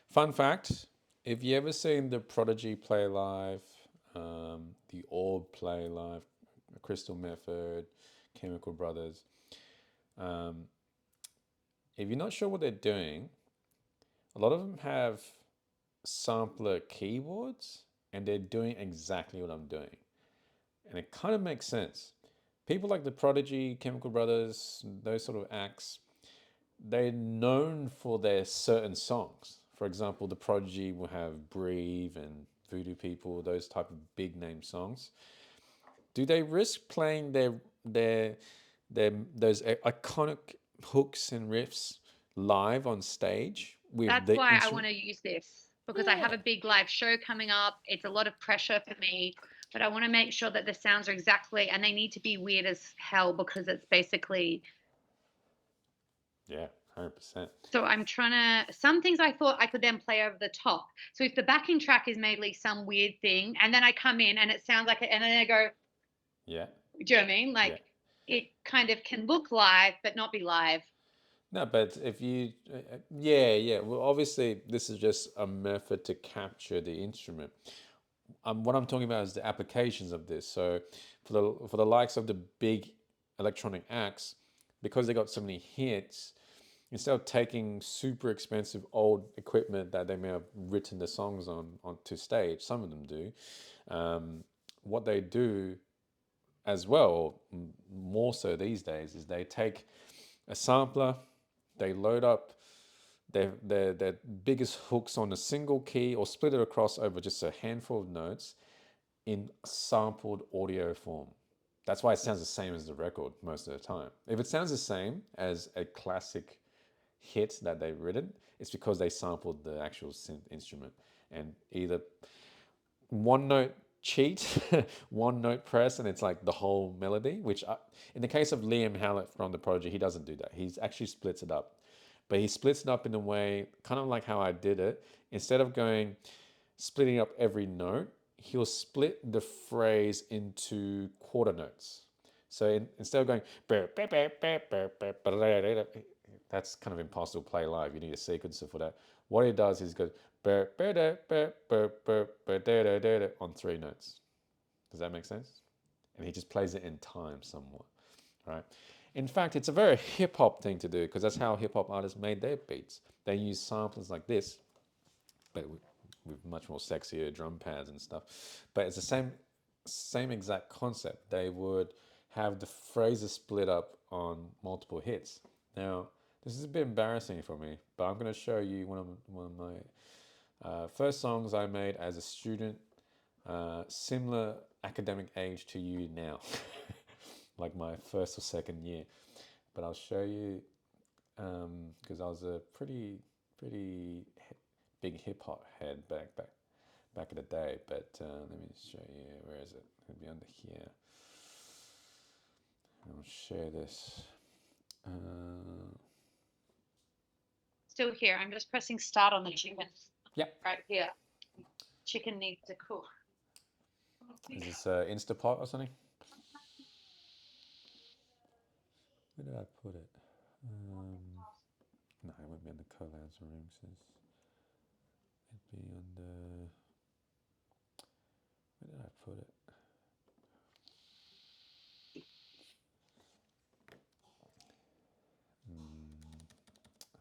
Fun fact, if you ever seen the Prodigy play live, the Orb play live, Crystal Method, Chemical Brothers, if you're not sure what they're doing, a lot of them have sampler keyboards and they're doing exactly what I'm doing. And it kind of makes sense. People like the Prodigy, Chemical Brothers, those sort of acts, they're known for their certain songs. For example, the Prodigy will have Breathe and Voodoo People, those type of big name songs. Do they risk playing those iconic hooks and riffs live on stage with That's the why I instrument? want to use this because I have a big live show coming up. It's a lot of pressure for me, but I want to make sure that the sounds are exactly, and they need to be weird as hell because it's basically. Yeah, 100%. So I'm trying to, some things I thought I could then play over the top. So if the backing track is mainly some weird thing, and then I come in and it sounds like it, and then I go, Yeah. do you know what I mean? Yeah. Like it kind of can look live, but not be live. No, but if you, yeah. Well, obviously, this is just a method to capture the instrument. What I'm talking about is the applications of this. So, for the likes of the big electronic acts, because they got so many hits, instead of taking super expensive old equipment that they may have written the songs on onto stage, some of them do. What they do as well, more so these days, is they take a sampler, they load up their biggest hooks on a single key or split it across over just a handful of notes in sampled audio form. That's why it sounds the same as the record most of the time. If it sounds the same as a classic hit that they've written, it's because they sampled the actual synth instrument and either one note cheat, one note press, and it's like the whole melody. In the case of Liam Howlett from the Prodigy, he doesn't do that. He actually splits it up, but he splits it up in a way kind of like how I did it. Instead of going splitting up every note, he'll split the phrase into quarter notes. So instead of going, that's kind of impossible to play live. You need a sequencer for that. What he does is he goes on three notes. Does that make sense? And he just plays it in time somewhat. right? In fact, it's a very hip hop thing to do because that's how hip hop artists made their beats. They use samplers like this, but with much more sexier drum pads and stuff. But it's the same exact concept. They would have the phrases split up on multiple hits. Now, this is a bit embarrassing for me, but I'm going to show you one of my first songs I made as a student, similar academic age to you now, like my first or second year. But I'll show you because I was a pretty big hip hop head back in the day. But let me show you. Where is it? It'll be under here. I'll share this. Still here. I'm just pressing start on the chicken. Yep. Right here. Chicken needs to cook. Is this Instapot or something? Where did I put it? No, it won't be under collabs or remixes. It'd be under. Where did I put it?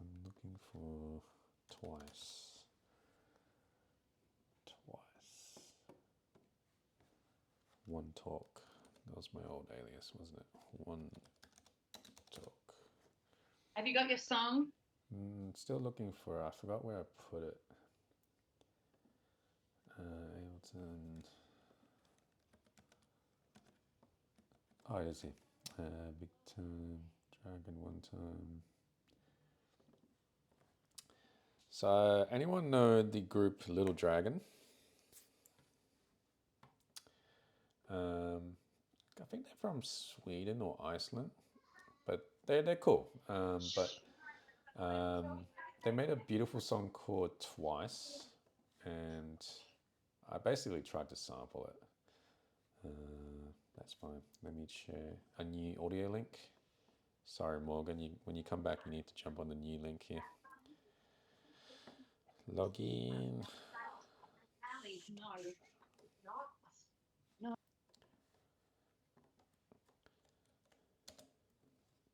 I'm looking for twice. One Talk. That was my old alias, wasn't it? One Talk. Have you got your song? Still looking for it. I forgot where I put it. Ableton. Oh, it is here. Big Time, Dragon One Time. So, anyone know the group Little Dragon? I think they're from Sweden or Iceland, but they're cool. They made a beautiful song called Twice, and I basically tried to sample it. That's fine. Let me share a new audio link. Sorry, Morgan, when you come back, you need to jump on the new link here. Log in.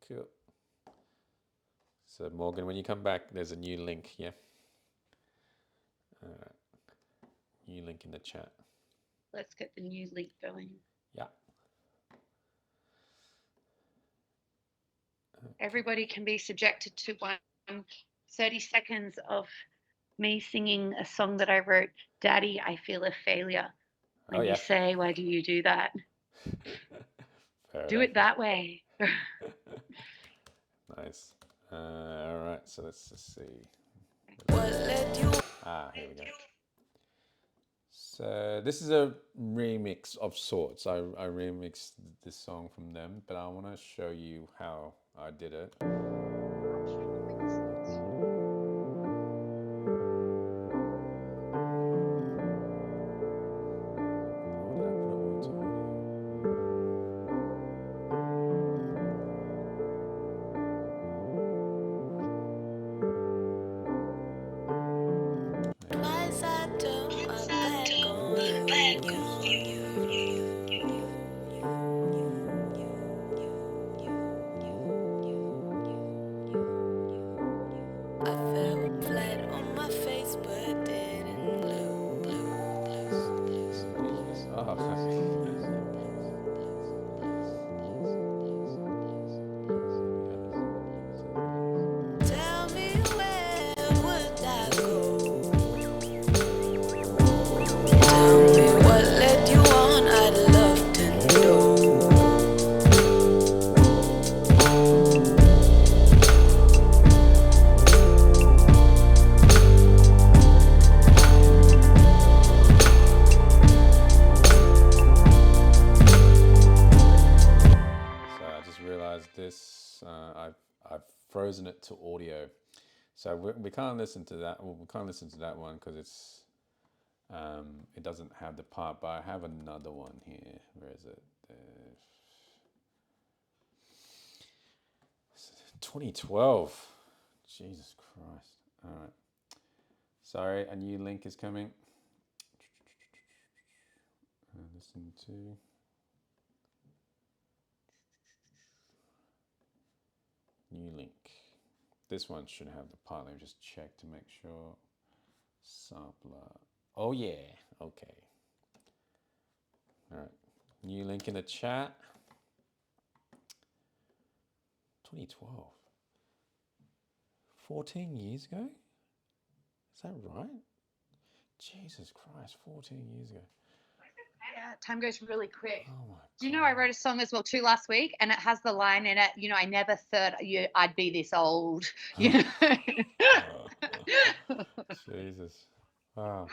Cool. So Morgan, when you come back, there's a new link here. New link in the chat. Let's get the new link going. Yeah. Everybody can be subjected to 30 seconds of me singing a song that I wrote, Daddy, I Feel a Failure. When you say, why do you do that? Do it that way. Nice. All right, so let's just see. Here we go. So this is a remix of sorts. I remixed this song from them, but I want to show you how I did it. I've frozen it to audio, so we can't listen to that. Well, we can't listen to that one because it's it doesn't have the part. But I have another one here. Where is it? 2012. Jesus Christ! All right. Sorry, a new link is coming. Listen to. new link. This one should have the part. Let me just check to make sure. Sampler. Oh yeah. Okay. All right. New link in the chat. 2012. 14 years ago? Is that right? Jesus Christ, 14 years ago. Yeah, time goes really quick. Oh my Do you know I wrote a song as well too last week, and it has the line in it, I never thought I'd be this old. Jesus. Wow.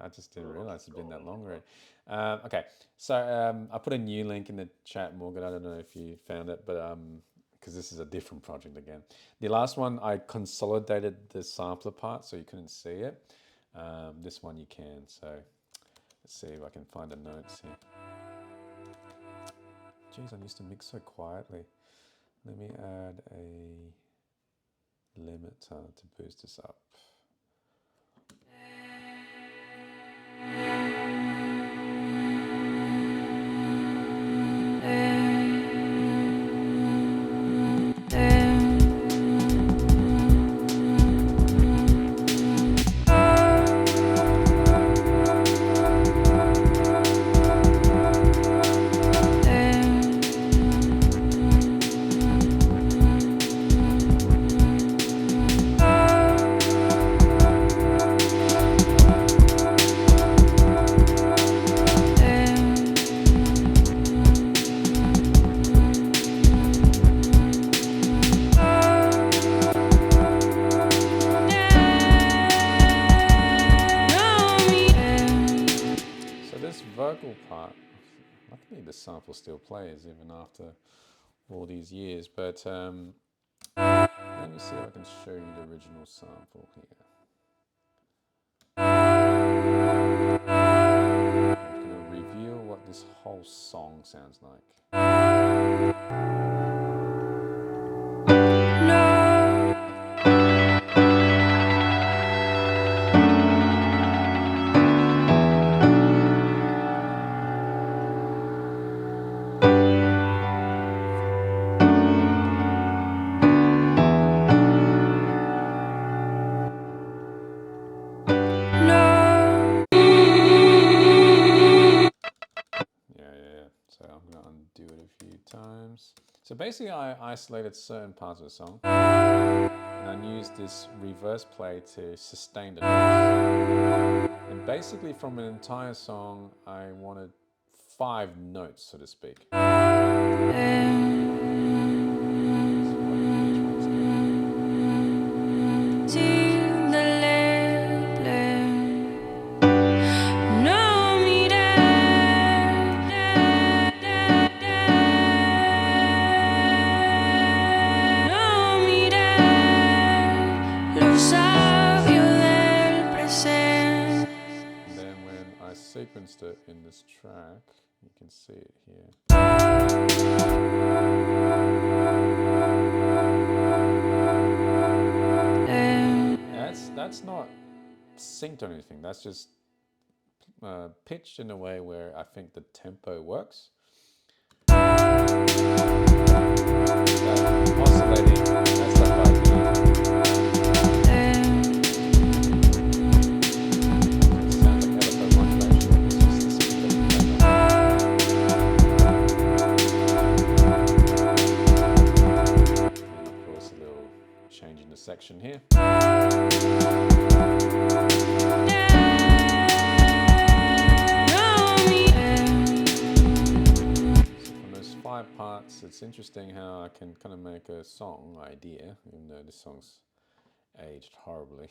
I just didn't realize it's been that long already. Okay, so I put a new link in the chat, Morgan. I don't know if you found it, but because this is a different project again. The last one, I consolidated the sampler part so you couldn't see it. This one you can, so let's see if I can find the notes here. Jeez, I used to mix so quietly. Let me add a limiter to boost this up. Vocal part, luckily the sample still plays even after all these years, but let me see if I can show you the original sample here. I'm going to reveal what this whole song sounds like. So I'm going to undo it a few times. So basically I isolated certain parts of the song and I used this reverse play to sustain the notes. And basically from an entire song I wanted 5 notes, so to speak. Sequenced it in this track, you can see it here. That's not synced or anything, that's just pitched in a way where I think the tempo works. Oscillating, that's stuff like section here. So from those 5 parts, it's interesting how I can kind of make a song idea, even though this song's aged horribly.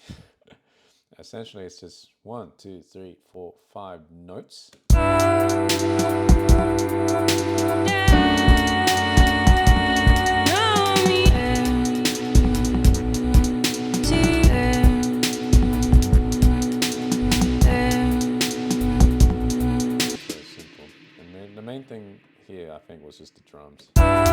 Essentially, it's just 1, 2, 3, 4, 5 notes. Thing here I think was just the drums. Because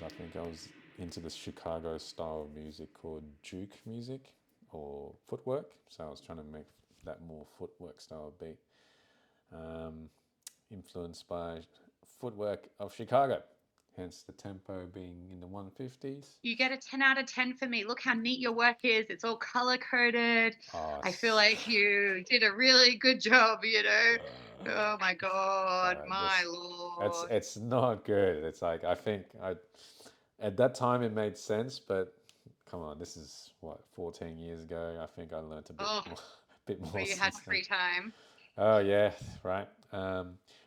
I think I was into the Chicago Chicago style of music called juke music or footwork. So I was trying to make that more footwork style beat, influenced by footwork of Chicago. Hence the tempo being in the 150s. You get a 10 out of 10 for me. Look how neat your work is. It's all color coded. Oh, I feel like you did a really good job, uh, Oh my God, my it's Lord. it's not good. It's like I think at that time it made sense, but come on, this is what 14 years ago. I think I learned a bit Oh, more, bit where more you had since then. free time. Oh yeah, right.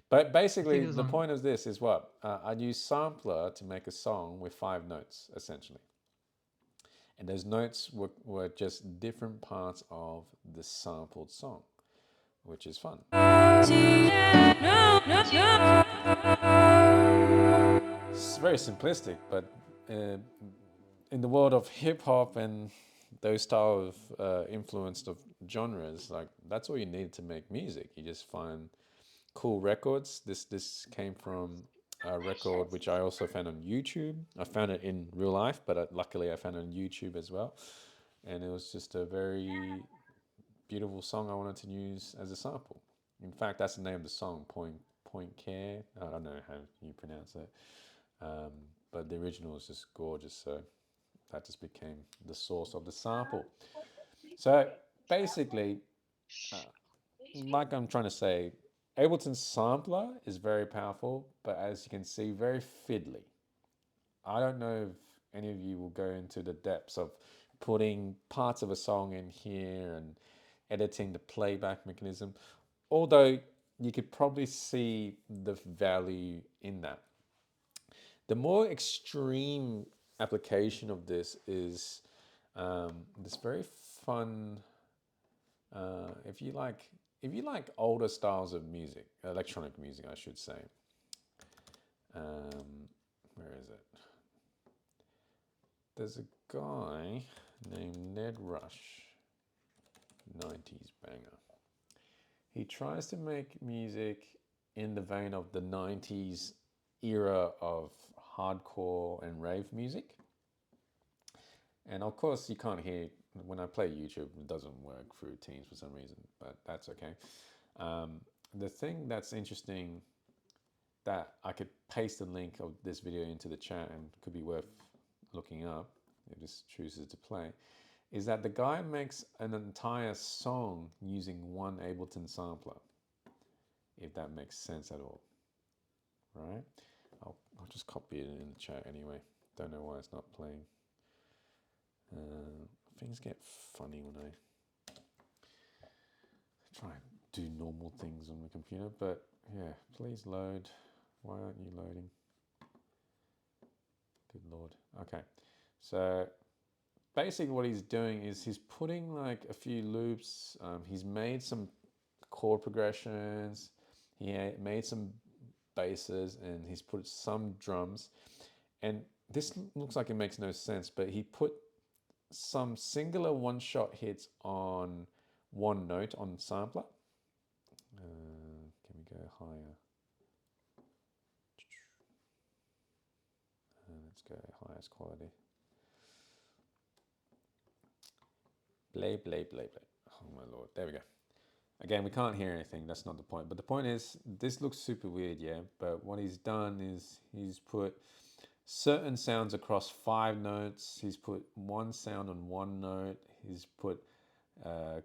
But I think basically, it was the on. point of this is what I use sampler to make a song with 5 notes essentially, and those notes were just different parts of the sampled song, which is fun. It's very simplistic, but uh, in the world of hip hop and those style of influenced of genres, like that's all you need to make music. You just find cool records. This came from a record which I also found on YouTube. I found it in real life, but luckily I found it on YouTube as well. And it was just a very beautiful song I wanted to use as a sample. In fact, that's the name of the song, Point Care. I don't know how you pronounce it, um, but the original is just gorgeous. So that just became the source of the sample. So basically, like I'm trying to say, Ableton's sampler is very powerful, but as you can see, very fiddly. I don't know if any of you will go into the depths of putting parts of a song in here and editing the playback mechanism, although you could probably see the value in that. The more extreme application of this is this very fun. If you like older styles of music, electronic music, I should say. Where is it? There's a guy named Ned Rush, 90s banger. He tries to make music in the vein of the 90s era of hardcore and rave music. And of course, you can't hear when I play YouTube. It doesn't work through Teams for some reason, but that's okay. The thing that's interesting that I could paste the link of this video into the chat and could be worth looking up if this chooses to play, is that the guy makes an entire song using one Ableton sampler, if that makes sense at all, right? I'll just copy it in the chat anyway. Don't know why it's not playing. Things get funny when I try and do normal things on the computer, but yeah, please load. Why aren't you loading? Good Lord. Okay, so basically what he's doing is he's putting like a few loops. He's made some chord progressions. He made some basses and he's put some drums. And this looks like it makes no sense, but he put some singular one-shot hits on one note on the sampler. Can we go higher? Let's go highest quality. Blay. Oh my Lord, there we go. Again, we can't hear anything, that's not the point. But the point is, this looks super weird, yeah? But what he's done is he's put certain sounds across 5 notes. He's put one sound on one note. He's put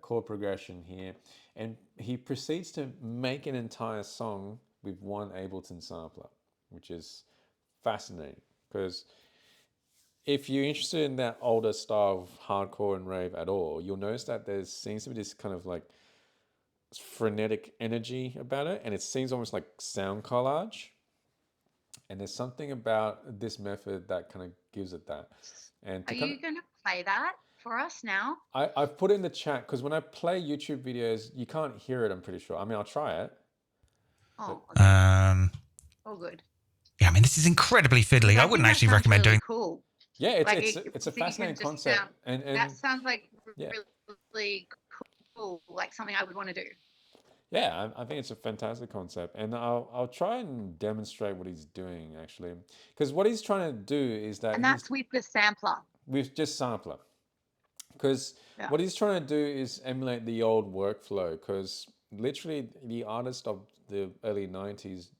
chord progression here. And he proceeds to make an entire song with one Ableton sampler, which is fascinating. Because if you're interested in that older style of hardcore and rave at all, you'll notice that there seems to be this kind of like frenetic energy about it, and it seems almost like sound collage. And there's something about this method that kind of gives it that. And Are you going to play that for us now? I've put in the chat because when I play YouTube videos, you can't hear it. I'm pretty sure. I mean, I'll try it. Oh, okay. Oh, good. Yeah, I mean, this is incredibly fiddly. I wouldn't actually recommend really doing. Cool. Yeah, like it's a fascinating concept, and that sounds like yeah. really cool, like something I would want to do. Yeah, I think it's a fantastic concept, and I'll try and demonstrate what he's doing actually, because what he's trying to do is that and that's with the sampler. with just sampler. Because Yeah. what he's trying to do is emulate the old workflow. Because literally, the artists of the early 90s,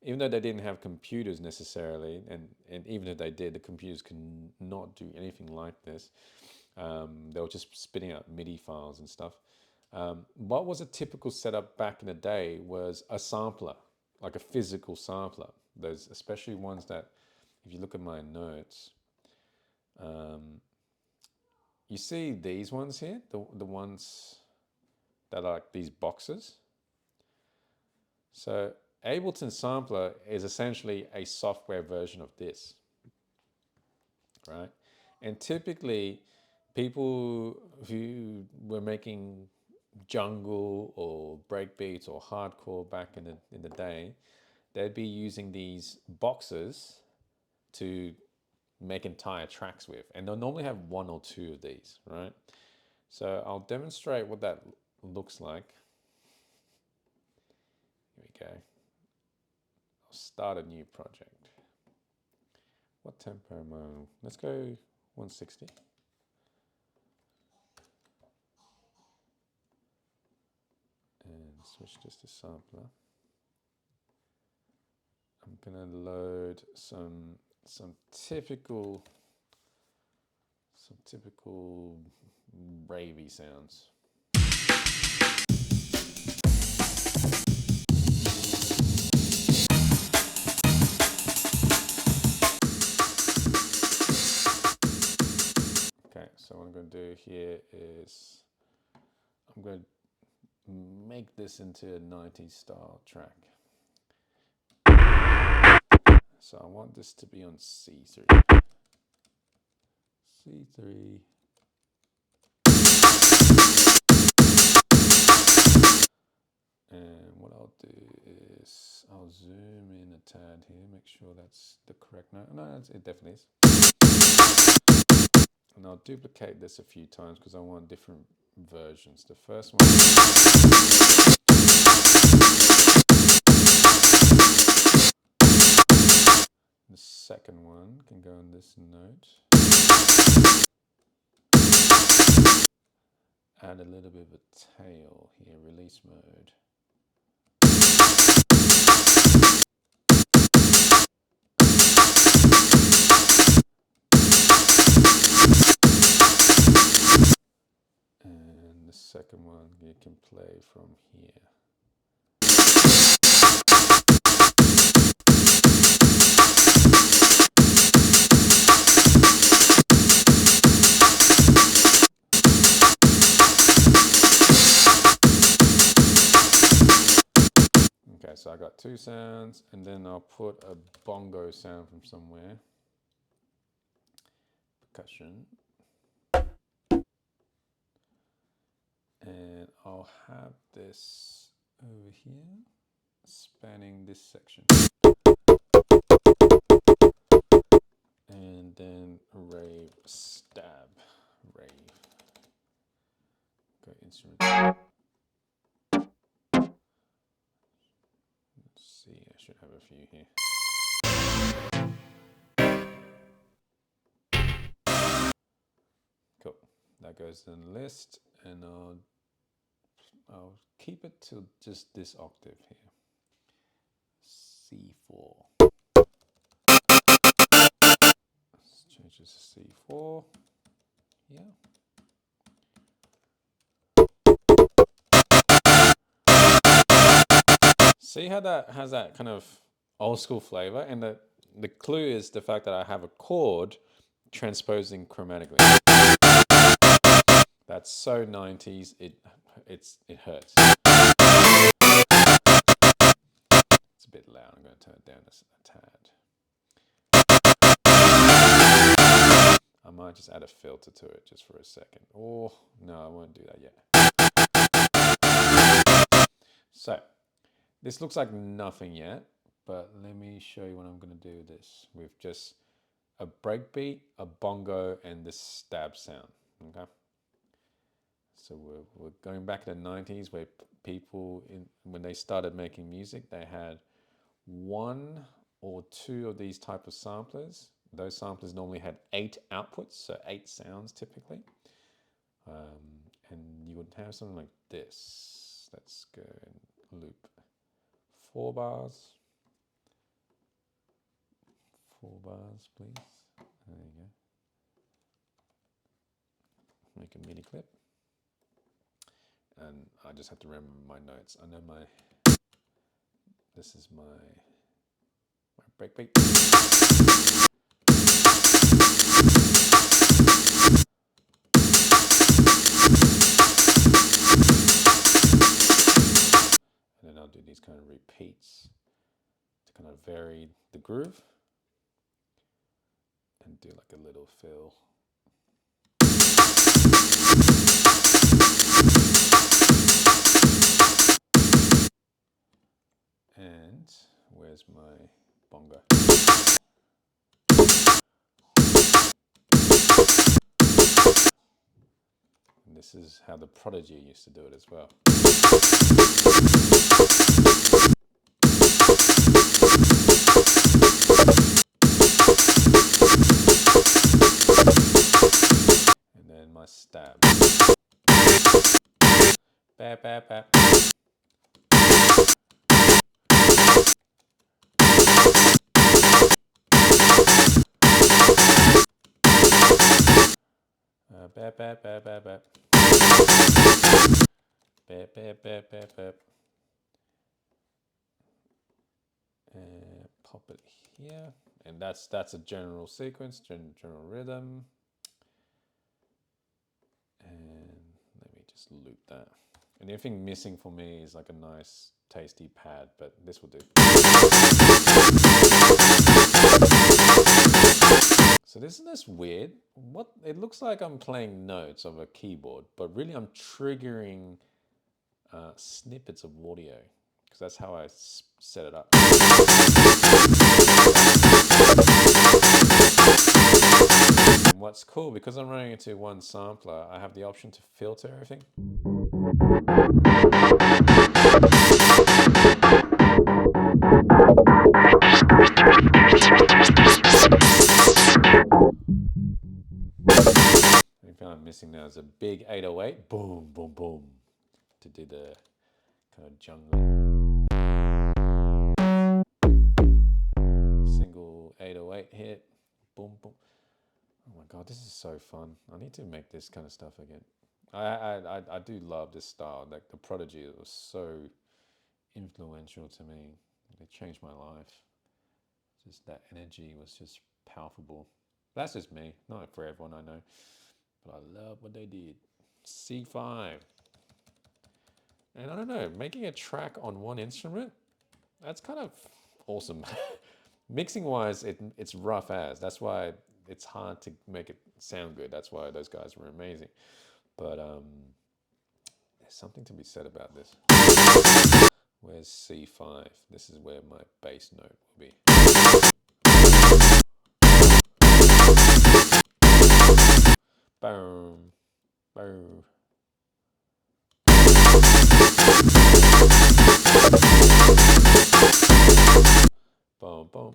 even though they didn't have computers necessarily, and even if they did, the computers could not do anything like this. They were just spitting out MIDI files and stuff. What was a typical setup back in the day was a sampler, like a physical sampler. Those, especially ones that, if you look at my notes, you see these ones here, the ones that are like these boxes. So Ableton Sampler is essentially a software version of this, right? And typically, people who were making jungle or breakbeats or hardcore back in the day, they'd be using these boxes to make entire tracks with, and they'll normally have one or two of these, right? So I'll demonstrate what that looks like. Here we go. I'll start a new project. What tempo am I on? Let's go 160. And switch this to sampler. I'm gonna load some typical ravey sounds. Okay, so what I'm going to do here is I'm going to make this into a 90s style track. So I want this to be on C3. C3. And what I'll do is I'll zoom in a tad here, make sure that's the correct note. No, it definitely is. And I'll duplicate this a few times because I want different versions. The first one. The second one can go on this note. Add a little bit of a tail here, release mode. And the second one you can play from here. Okay, so I got two sounds, and then I'll put a bongo sound from somewhere. Percussion. And I'll have this over here, spanning this section. And then rave, stab, rave. Go instrument. Let's see, I should have a few here. Cool, that goes in the list, and I'll keep it to just this octave here. C4. Let's change this to C4. Yeah. See how that has that kind of old school flavor, and the clue is the fact that I have a chord transposing chromatically. That's so 90s. It hurts. It's a bit loud. I'm going to turn it down a tad. I might just add a filter to it just for a second. Oh, no, I won't do that yet. So, this looks like nothing yet, but let me show you what I'm going to do with this with just a breakbeat, a bongo, and this stab sound. Okay. So we're going back to the 90s where people, when they started making music, they had one or two of these type of samplers those samplers normally had 8 outputs, so 8 sounds typically. And you would have something like this. Let's go and loop 4 bars. 4 bars, please. There you go. Make a MIDI clip. And I just have to remember my notes. I know this is my breakbeat. And then I'll do these kind of repeats to kind of vary the groove and do like a little fill. And where's my bongo? And this is how the Prodigy used to do it as well. And then my stab. Bap, bap, bap. Bap, bap, bap, bap, bap. Bap, bap, bap, bap, bap. Pop it here. And that's a general sequence, general rhythm. And let me just loop that. And the only thing missing for me is like a nice tasty pad, but this will do. So isn't this weird? What it looks like I'm playing notes of a keyboard, but really I'm triggering snippets of audio because that's how I set it up. And what's cool, because I'm running into one sampler, I have the option to filter everything. The thing I'm missing now is a big 808, boom, boom, boom, to do the kind of jungling. Single 808 hit, boom, boom. Oh my god, this is so fun. I need to make this kind of stuff again. I do love this style. Like the Prodigy, it was so influential to me. It changed my life. Just that energy was just palpable. That's just me, not for everyone I know. But I love what they did. C5. And I don't know, making a track on one instrument, that's kind of awesome. Mixing wise, it's rough as. That's why it's hard to make it sound good. That's why those guys were amazing. But there's something to be said about this. Where's C5? This is where my bass note will be. Boom, boom. Boom, boom.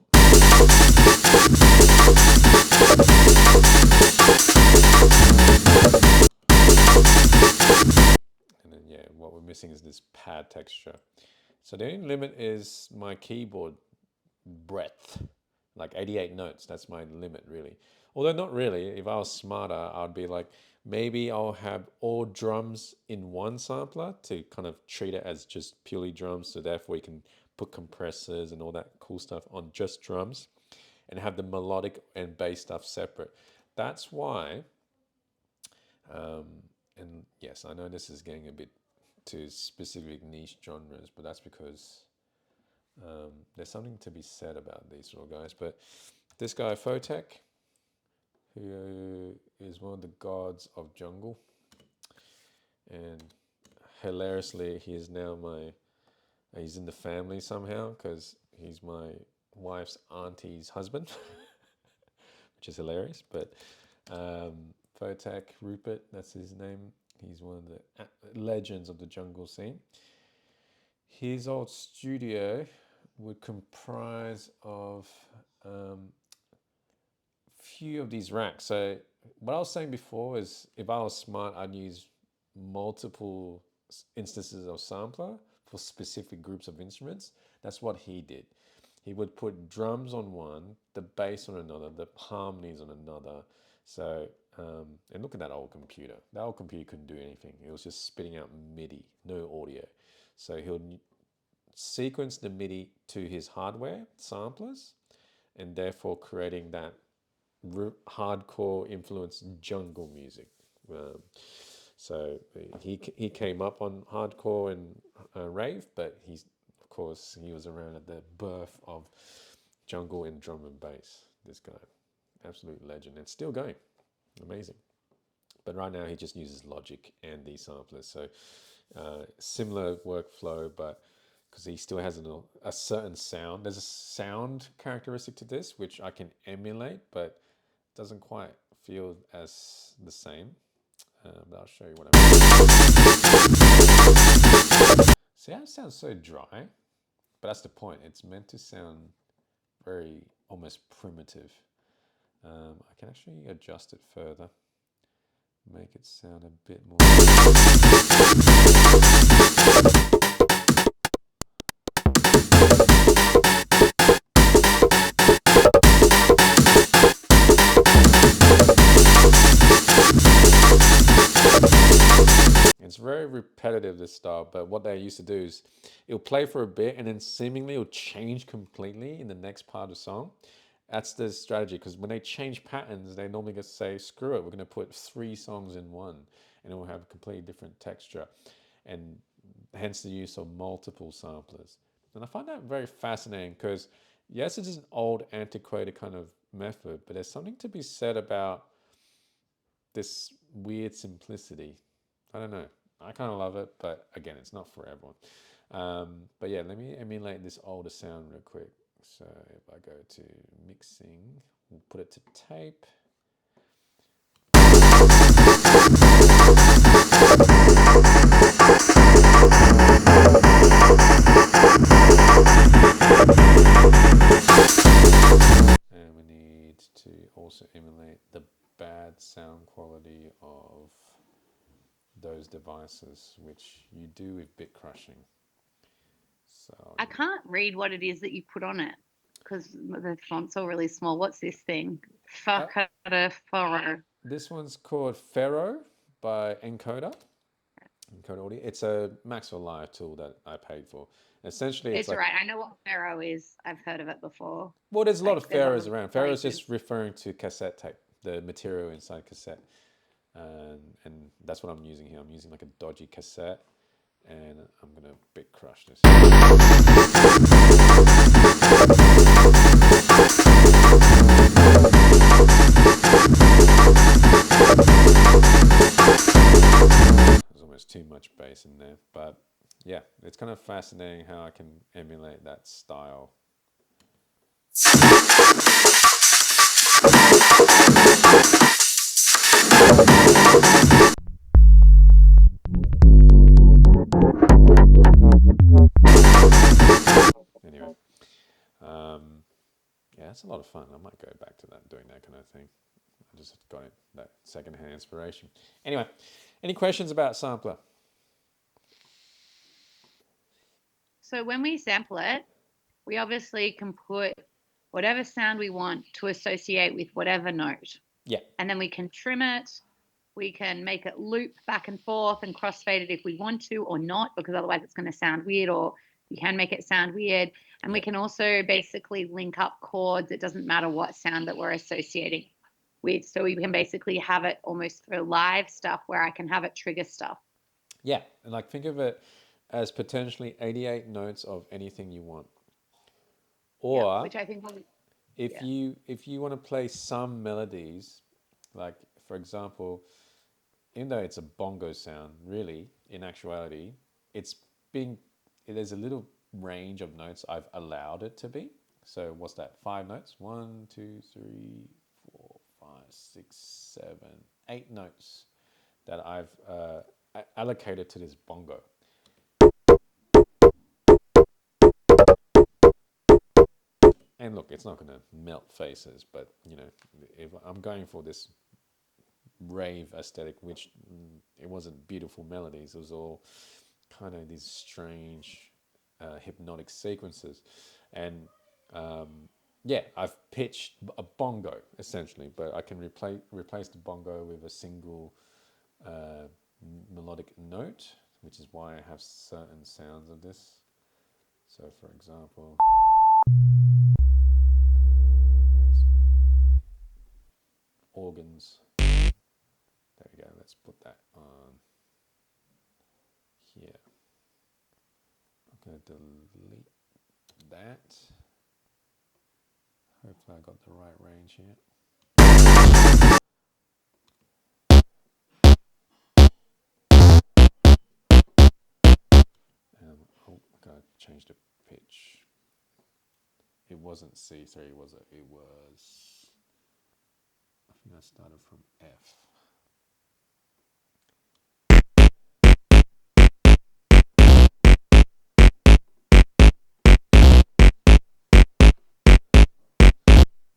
And then, yeah, what we're missing is this pad texture. So the only limit is my keyboard breadth, like 88 notes. That's my limit, really. Although not really. If I was smarter, I'd be like, maybe I'll have all drums in one sampler to kind of treat it as just purely drums. So therefore you can put compressors and all that cool stuff on just drums and have the melodic and bass stuff separate. That's why, and yes, I know this is getting a bit to specific niche genres, but that's because there's something to be said about these little guys. But this guy, Photek, who is one of the gods of jungle, and hilariously, he is now he's in the family somehow because he's my wife's auntie's husband, which is hilarious. But Photek Rupert, that's his name. He's one of the legends of the jungle scene. His old studio would comprise of few of these racks. So what I was saying before is if I was smart, I'd use multiple instances of sampler for specific groups of instruments. That's what he did. He would put drums on one, the bass on another, the harmonies on another. So, and look at that old computer. That old computer couldn't do anything. It was just spitting out MIDI, no audio. So he'll sequence the MIDI to his hardware samplers, and therefore creating that hardcore influenced jungle music. So he came up on hardcore and rave, but of course he was around at the birth of jungle and drum and bass. This guy, absolute legend, and still going, amazing. But right now he just uses Logic and these samplers, so similar workflow, but because he still has a certain sound. There's a sound characteristic to this which I can emulate, but doesn't quite feel as the same. But I'll show you what I mean. See how it sounds so dry? But that's the point. It's meant to sound very almost primitive. I can actually adjust it further, make it sound a bit more. It's very repetitive, this style, but what they used to do is it'll play for a bit and then seemingly it'll change completely in the next part of the song. That's the strategy, because when they change patterns, they normally just say, screw it, we're going to put 3 songs in one, and it will have a completely different texture, and hence the use of multiple samplers. And I find that very fascinating because, yes, it is an old, antiquated kind of method, but there's something to be said about this weird simplicity. I don't know. I kind of love it, but again, it's not for everyone. But yeah, let me emulate this older sound real quick. So if I go to mixing, we'll put it to tape. And we need to also emulate the bad sound quality of those devices, which you do with bit crushing. So I can't read what it is that you put on it because the font's all really small. What's this thing? Furrow. This one's called Ferro by Encoder Audio. It's a Maxwell Live tool that I paid for. Essentially, It's like, right. I know what Furrow is. I've heard of it before. Well, there's a lot of Ferros around. Ferro is places. just referring to cassette tape, the material inside cassette. And that's what I'm using here. I'm using like a dodgy cassette, and I'm gonna bit crush this. There's almost too much bass in there, but yeah, it's kind of fascinating how I can emulate that style. Anyway, yeah, it's a lot of fun. I might go back to that, doing that kind of thing. I just got that secondhand inspiration. Anyway, any questions about sampler? So when we sample it, we obviously can put whatever sound we want to associate with whatever note. Yeah. And then we can trim it. We can make it loop back and forth and crossfade it if we want to or not, because otherwise it's going to sound weird, or you can make it sound weird. And we can also basically link up chords. It doesn't matter what sound that we're associating with. So we can basically have it almost for live stuff where I can have it trigger stuff. Yeah. And like think of it as potentially 88 notes of anything you want. Or which I think if you want to play some melodies, like for example, even though it's a bongo sound, really, in actuality, there's a little range of notes I've allowed it to be. So what's that? 5 notes? 1, 2, 3, 4, 5, 6, 7, 8 notes that I've allocated to this bongo. And and look, it's not going to melt faces, but you know, if I'm going for this rave aesthetic, which it wasn't beautiful melodies, it was all kind of these strange hypnotic sequences, and yeah, I've pitched a bongo essentially, but I can replace the bongo with a single melodic note, which is why I have certain sounds of this. So, for example, where's the organs? There we go. Let's put that on here. I'm going to delete that. Hopefully I got the right range here. Oh, I gotta change the pitch. It wasn't C3, was it? It was, I think I started from F.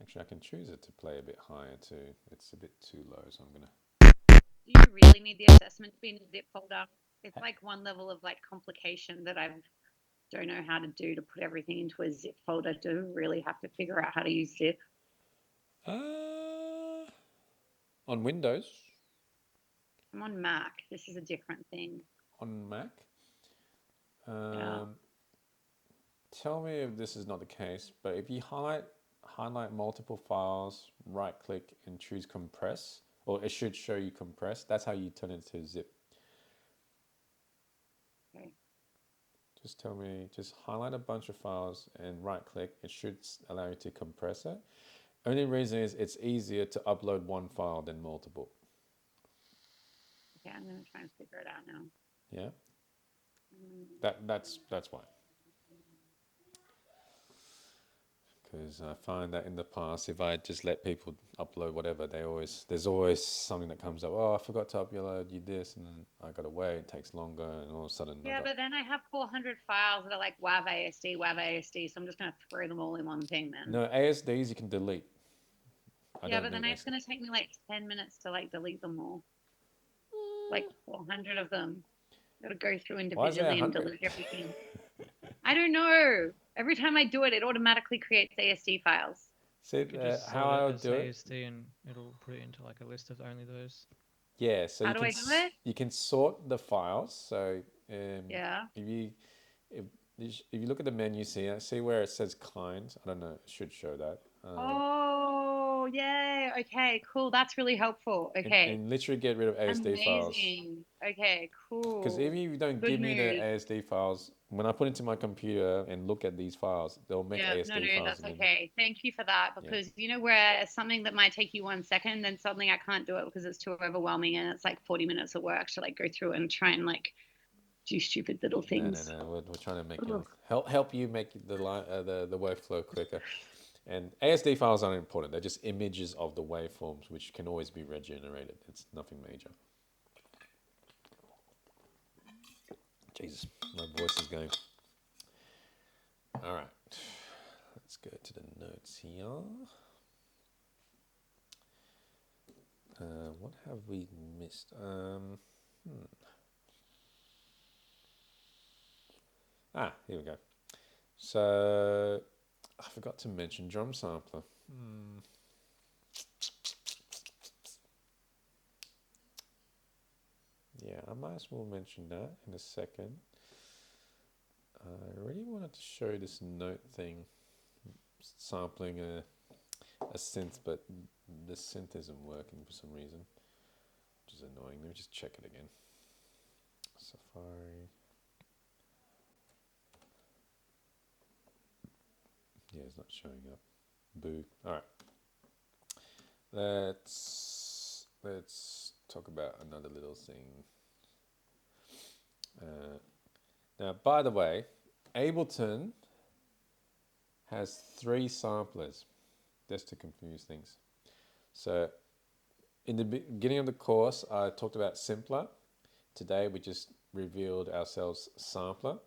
Actually, I can choose it to play a bit higher too. It's a bit too low, so I'm gonna. Do you really need the assessment to be in a zip folder? It's like one level of like complication that I don't know how to do to put everything into a zip folder. Do really have to figure out how to use zip. On Windows. I'm on Mac. This is a different thing. On Mac. Yeah. Tell me if this is not the case, but if you highlight multiple files, right click and choose compress, or it should show you compress. That's how you turn it to zip. Okay. Just tell me, just highlight a bunch of files and right click. It should allow you to compress it. Only reason is it's easier to upload one file than multiple. Okay, I'm gonna try and figure it out now. Yeah. That's why. Because I find that in the past, if I just let people upload whatever, there's always something that comes up. Oh, I forgot to upload you this, and then I got to wait. It takes longer, and all of a sudden, Yeah, but then I have 400 files that are like WAV ASD, so I'm just gonna throw them all in one thing then. no ASDs you can delete. Yeah, but then it's gonna take me like 10 minutes to like delete them all. Like 400 of them. Gotta go through individually and delete everything. I don't know. Every time I do it, it automatically creates ASD files. See, how I would do it? ASD and it'll put it into like a list of only those. Yeah, so How do I do it? you can sort the files. So Yeah. if you look at the menu, see where it says client. I don't know. It should show that. Oh, yay. Okay, cool. That's really helpful. Okay. And literally get rid of ASD files. Amazing. Okay, cool. Because if you don't Good give me the news. ASD files, when I put into my computer and look at these files, they'll make ASD files. That's again. okay. Thank you for that, because you know where something that might take you 1 second, then suddenly I can't do it because it's too overwhelming, and it's like 40 minutes of work to like go through and try and like do stupid little things. No. We're trying to make help you make the workflow quicker. And ASD files aren't important. They're just images of the waveforms, which can always be regenerated. It's nothing major. Jesus, my voice is going. All right, let's go to the notes here. What have we missed? Here we go. So I forgot to mention drum sampler. Yeah, I might as well mention that in a second. I really wanted to show this note thing, sampling a synth, but the synth isn't working for some reason, which is annoying. Let me just check it again. Safari. Yeah, it's not showing up. Boo. All right. Let's talk about another little thing. Now, by the way, Ableton has 3 samplers, just to confuse things. So, in the beginning of the course, I talked about simpler. Today, we just revealed ourselves sampler.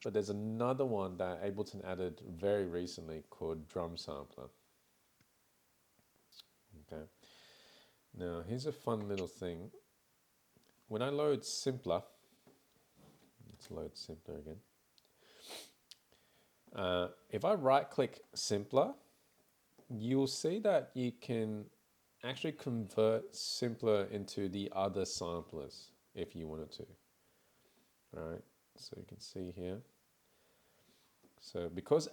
but there's another one that Ableton added very recently called Drum Sampler. Okay. Now here's a fun little thing. When I load Simpler, let's load Simpler again. If I right click Simpler, you'll see that you can actually convert Simpler into the other samplers if you wanted to. All right, so you can see here. So because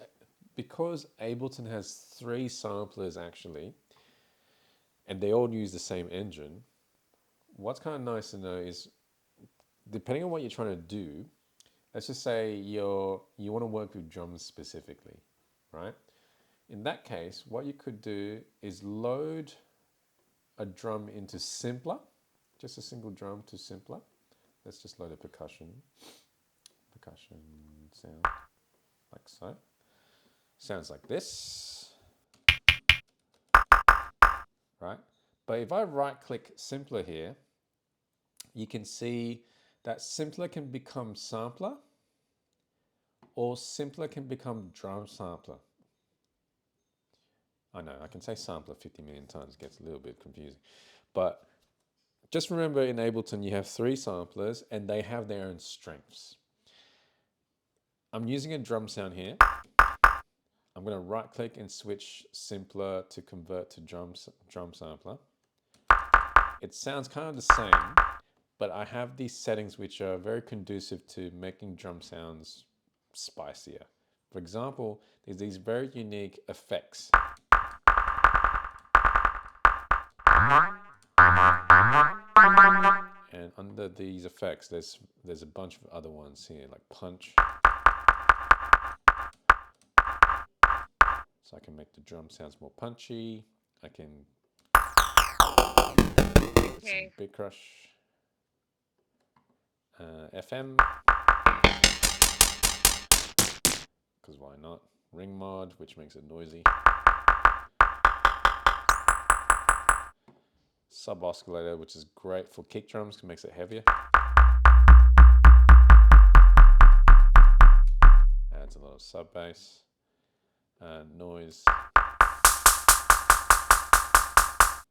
Ableton has 3 samplers actually, and they all use the same engine, what's kind of nice to know is, depending on what you're trying to do, let's just say you want to work with drums specifically, right? In that case, what you could do is load a drum into Simpler, just a single drum to Simpler. Let's just load a percussion sound, like so. Sounds like this, right? But if I right click Simpler here, you can see that Simpler can become Sampler, or Simpler can become Drum Sampler. I know, I can say Sampler 50 million times, it gets a little bit confusing. But just remember, in Ableton you have 3 samplers and they have their own strengths. I'm using a drum sound here. I'm going to right click and switch Simpler to convert to drum sampler. It sounds kind of the same, but I have these settings which are very conducive to making drum sounds spicier. For example, there's these very unique effects. And under these effects, there's a bunch of other ones here, like punch. So I can make the drum sounds more punchy. I can some big crush, FM, because why not? Ring mod, which makes it noisy. Sub oscillator, which is great for kick drums, makes it heavier. Adds a lot of sub bass, noise.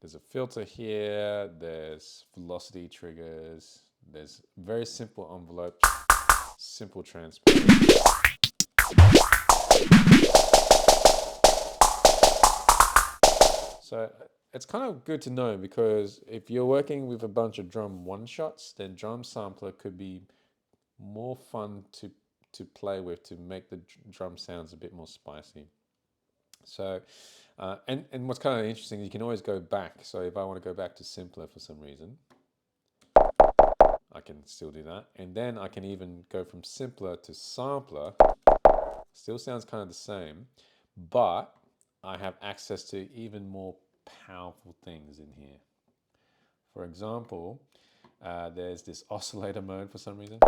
There's a filter here, there's velocity triggers, there's very simple envelopes, simple transport. So it's kind of good to know, because if you're working with a bunch of drum one-shots, then Drum Sampler could be more fun to play with, to make the drum sounds a bit more spicy. So, and what's kind of interesting, you can always go back. So if I want to go back to Simpler for some reason, I can still do that. And then I can even go from Simpler to Sampler. Still sounds kind of the same, but I have access to even more powerful things in here. For example, there's this oscillator mode for some reason,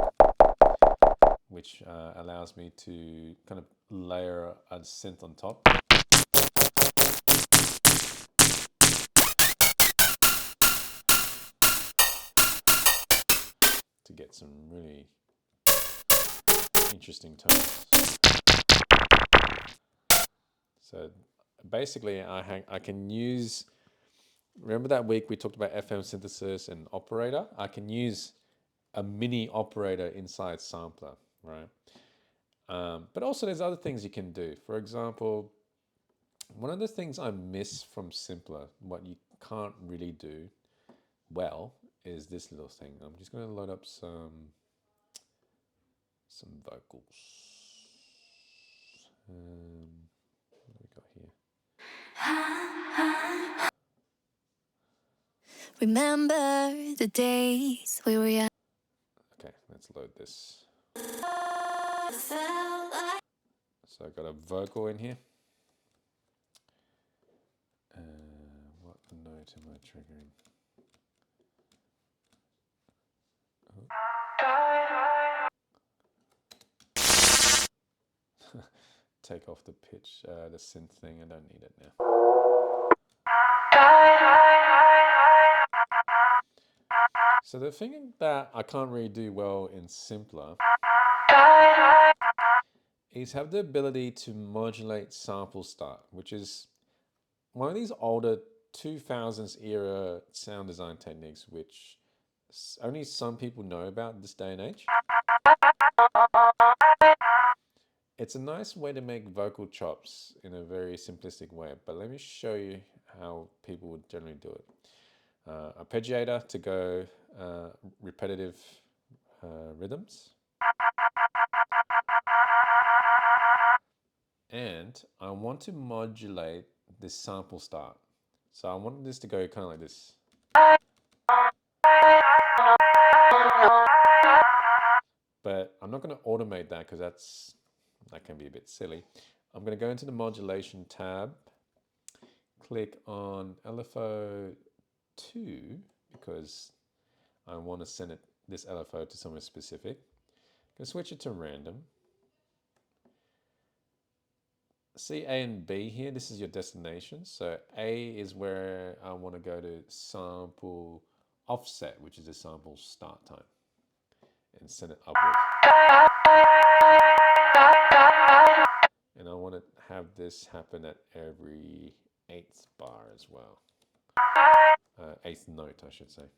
which allows me to kind of layer a synth on top. To get some really interesting tones. So basically I can use, remember that week we talked about FM synthesis and operator? I can use a mini operator inside Sampler, right? But also there's other things you can do. For example, one of the things I miss from Simpler, what you can't really do well, is this little thing. I'm just going to load up some vocals. What do we got here? Remember the days we were young. Okay, let's load this. So I've got a vocal in here. What note am I triggering? Take off the pitch, the synth thing. I don't need it now. So the thing that I can't really do well in Simpler is have the ability to modulate sample start, which is one of these older 2000s era sound design techniques, which only some people know about this day and age. It's a nice way to make vocal chops in a very simplistic way, but let me show you how people would generally do it. Arpeggiator to go repetitive rhythms. And I want to modulate this sample start. So I want this to go kind of like this. But I'm not going to automate that because that can be a bit silly. I'm going to go into the modulation tab, click on LFO 2 because I want to send this LFO to somewhere specific. I'm going to switch it to random. See A and B here, this is your destination. So A is where I want to go to sample offset, which is the sample start time, and send it upwards. And I want to have this happen at every 8th bar as well. 8th note, I should say.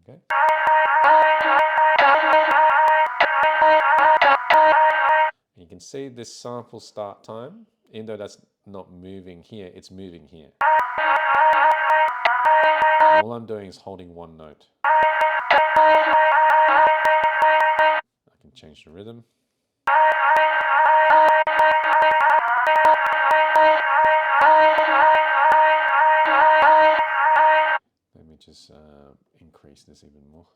Okay. You can see this sample start time, even though that's not moving here, it's moving here. All I'm doing is holding one note. I can change the rhythm. Let me just increase this even more.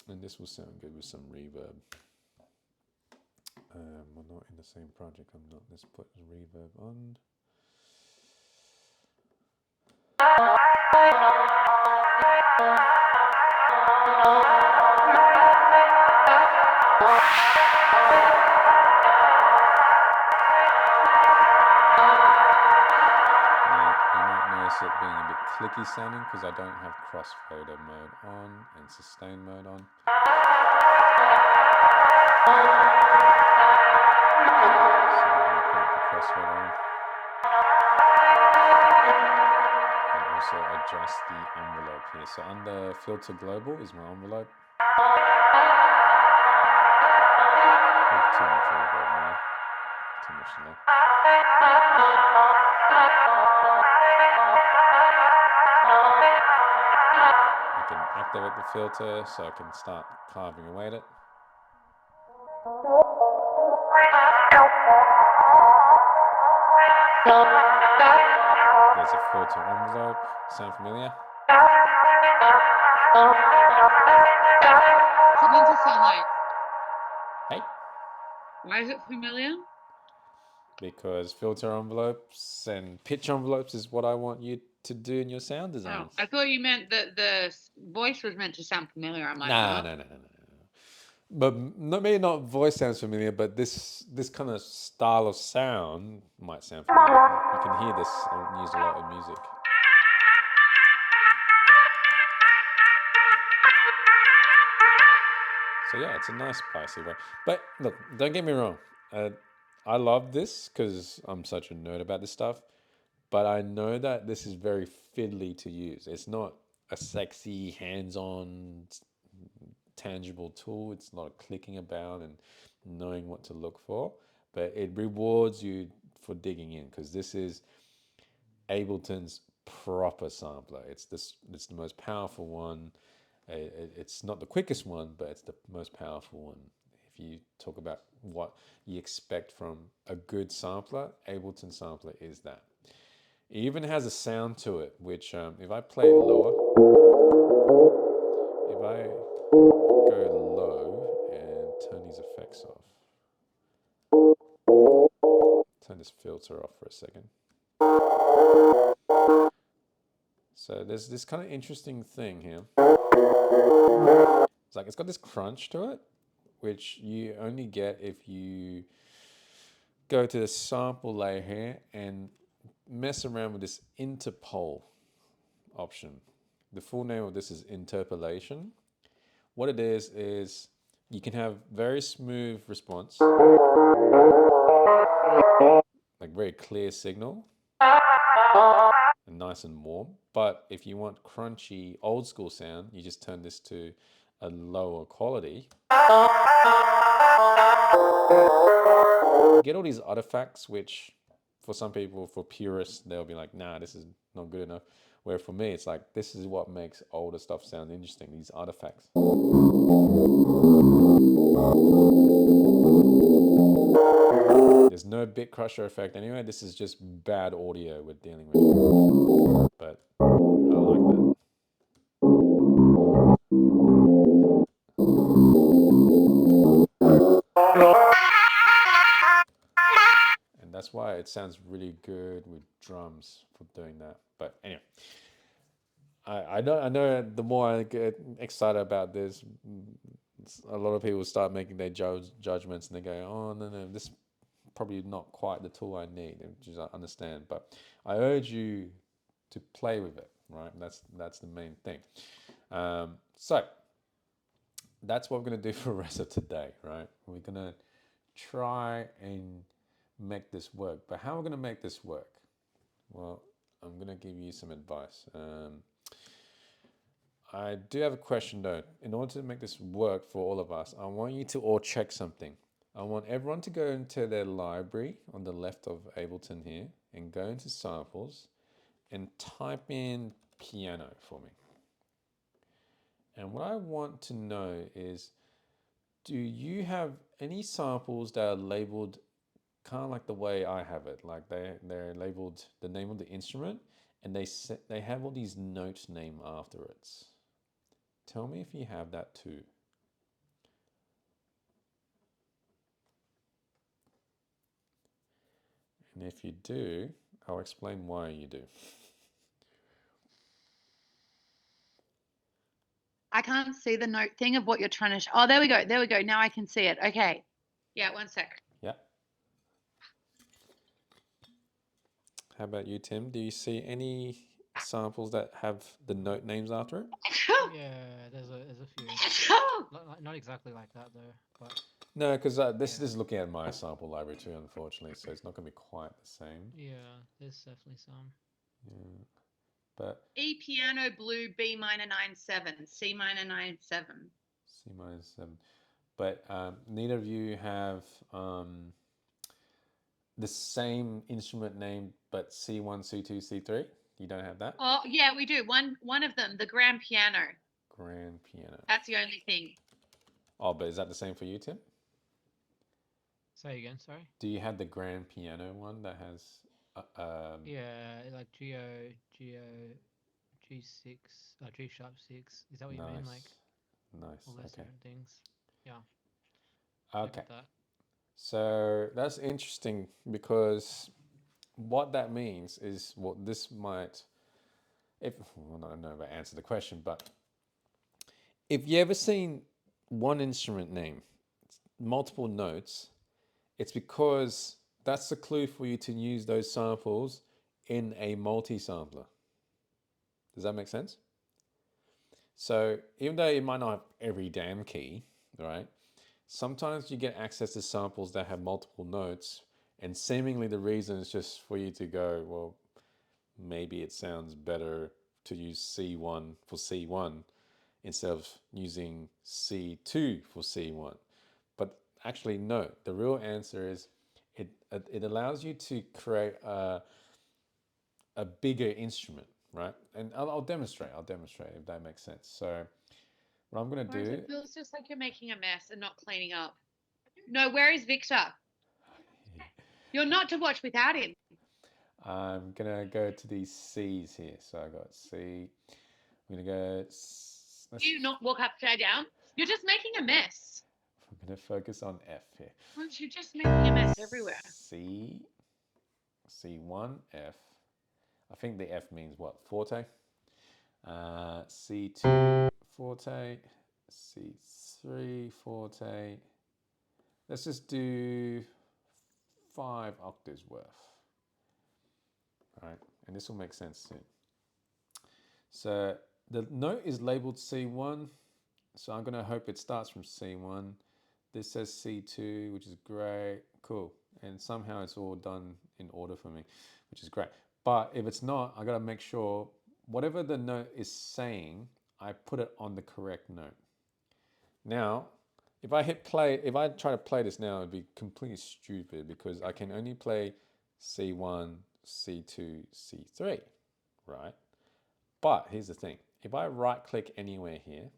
And this will sound good with some reverb. We're not in the same project. Let's put the reverb on. It being a bit clicky sounding because I don't have crossfader mode on and sustain mode on. So I'm going to put the crossfader on and also adjust the envelope here. So under filter global is my envelope. Too much reverb now. Too much delay. I can activate the filter so I can start carving away at it. There's a filter envelope. Sound familiar? Something to sound like. Hey. Why is it familiar? Because filter envelopes and pitch envelopes is what I want you to do in your sound design. Oh, I thought you meant that the voice was meant to sound familiar. I'm like, no. But maybe not voice sounds familiar, but this kind of style of sound might sound familiar. You can hear this used a lot in music. So yeah, it's a nice pricey way. But look, don't get me wrong. I love this because I'm such a nerd about this stuff. But I know that this is very fiddly to use. It's not a sexy, hands-on, tangible tool. It's not clicking about and knowing what to look for. But it rewards you for digging in because this is Ableton's proper sampler. It's the most powerful one. It's not the quickest one, but it's the most powerful one. If you talk about what you expect from a good sampler, Ableton sampler is that. It even has a sound to it, which if I play it lower, if I go low and turn these effects off, turn this filter off for a second. So there's this kind of interesting thing here. It's like it's got this crunch to it, which you only get if you go to the sample layer here and mess around with this interpol option. the full name of this is interpolation. What it is you can have very smooth response, like very clear signal, and nice and warm. But if you want crunchy, old school sound, you just turn this to a lower quality. You get all these artifacts, which for some people, for purists, they'll be like, nah, this is not good enough. Where for me, it's like, this is what makes older stuff sound interesting, these artifacts. There's no bit crusher effect anyway. This is just bad audio we're dealing with. But I like that. And that's why it sounds really good with drums for doing that. But anyway, I know the more I get excited about this, a lot of people start making their judgments and they go, oh, no, this is probably not quite the tool I need, which I understand. But I urge you to play with it, right? That's the main thing. So that's what we're going to do for the rest of today, right? We're going to try and make this work. But how are we going to make this work? Well, I'm going to give you some advice. I do have a question though. In order to make this work for all of us, I want you to all check something. I want everyone to go into their library on the left of Ableton here and go into samples and type in piano for me. And what I want to know is, do you have any samples that are labeled kind of like the way I have it? Like they're labeled the name of the instrument and they have all these note name afterwards. Tell me if you have that too. And if you do, I'll explain why you do. I can't see the note thing of what you're trying to oh, there we go. There we go. Now I can see it. Okay. Yeah, 1 sec. Yeah. How about you, Tim? Do you see any samples that have the note names after it? Yeah, there's a few. Not exactly like that though, but No, because this is looking at my sample library too, unfortunately, so it's not going to be quite the same. yeah, there's definitely some. Yeah. But E piano blue B minor 9/7 C minor 9/7. C minor 7. But neither of you have the same instrument name, but C1, C2, C3. You don't have that? Oh yeah, we do. One of them, the grand piano. Grand piano. That's the only thing. Oh, but is that the same for you, Tim? Say again, sorry. Do you have the grand piano one that has? Yeah, like G G6, G sharp 6. Is that what you mean? Like nice. all those Okay. different things. Yeah. Okay. That. So that's interesting because what that means is what this might, if well, I don't know if I answered the question, but if you ever seen one instrument name, multiple notes, it's because that's the clue for you to use those samples in a multi-sampler. Does that make sense? So even though it might not have every damn key, right? Sometimes you get access to samples that have multiple notes, and seemingly the reason is just for you to go, well, maybe it sounds better to use C1 for C1 instead of using C2 for C1. But actually, no, the real answer is it allows you to create a bigger instrument, right? And I'll demonstrate if that makes sense. So what I'm going to do... It feels just like you're making a mess and not cleaning up. No, where is Victor? You're not to watch without him. I'm going to go to these C's here. So I got C. I'm going to go... Do you not walk upside down? You're just making a mess. I'm going to focus on F here. Aren't you just making a mess everywhere? C, C1, F. I think the F means what? Forte. C2, forte. C3, forte. Let's just do 5 octaves worth. All right, and this will make sense soon. So the note is labeled C1, so I'm going to hope it starts from C1. This says C2, which is great. Cool. And somehow it's all done in order for me, which is great. But if it's not, I got to make sure whatever the note is saying, I put it on the correct note. Now, if I hit play, if I try to play this now, it'd be completely stupid because I can only play C1, C2, C3, right? But here's the thing. If I right click anywhere here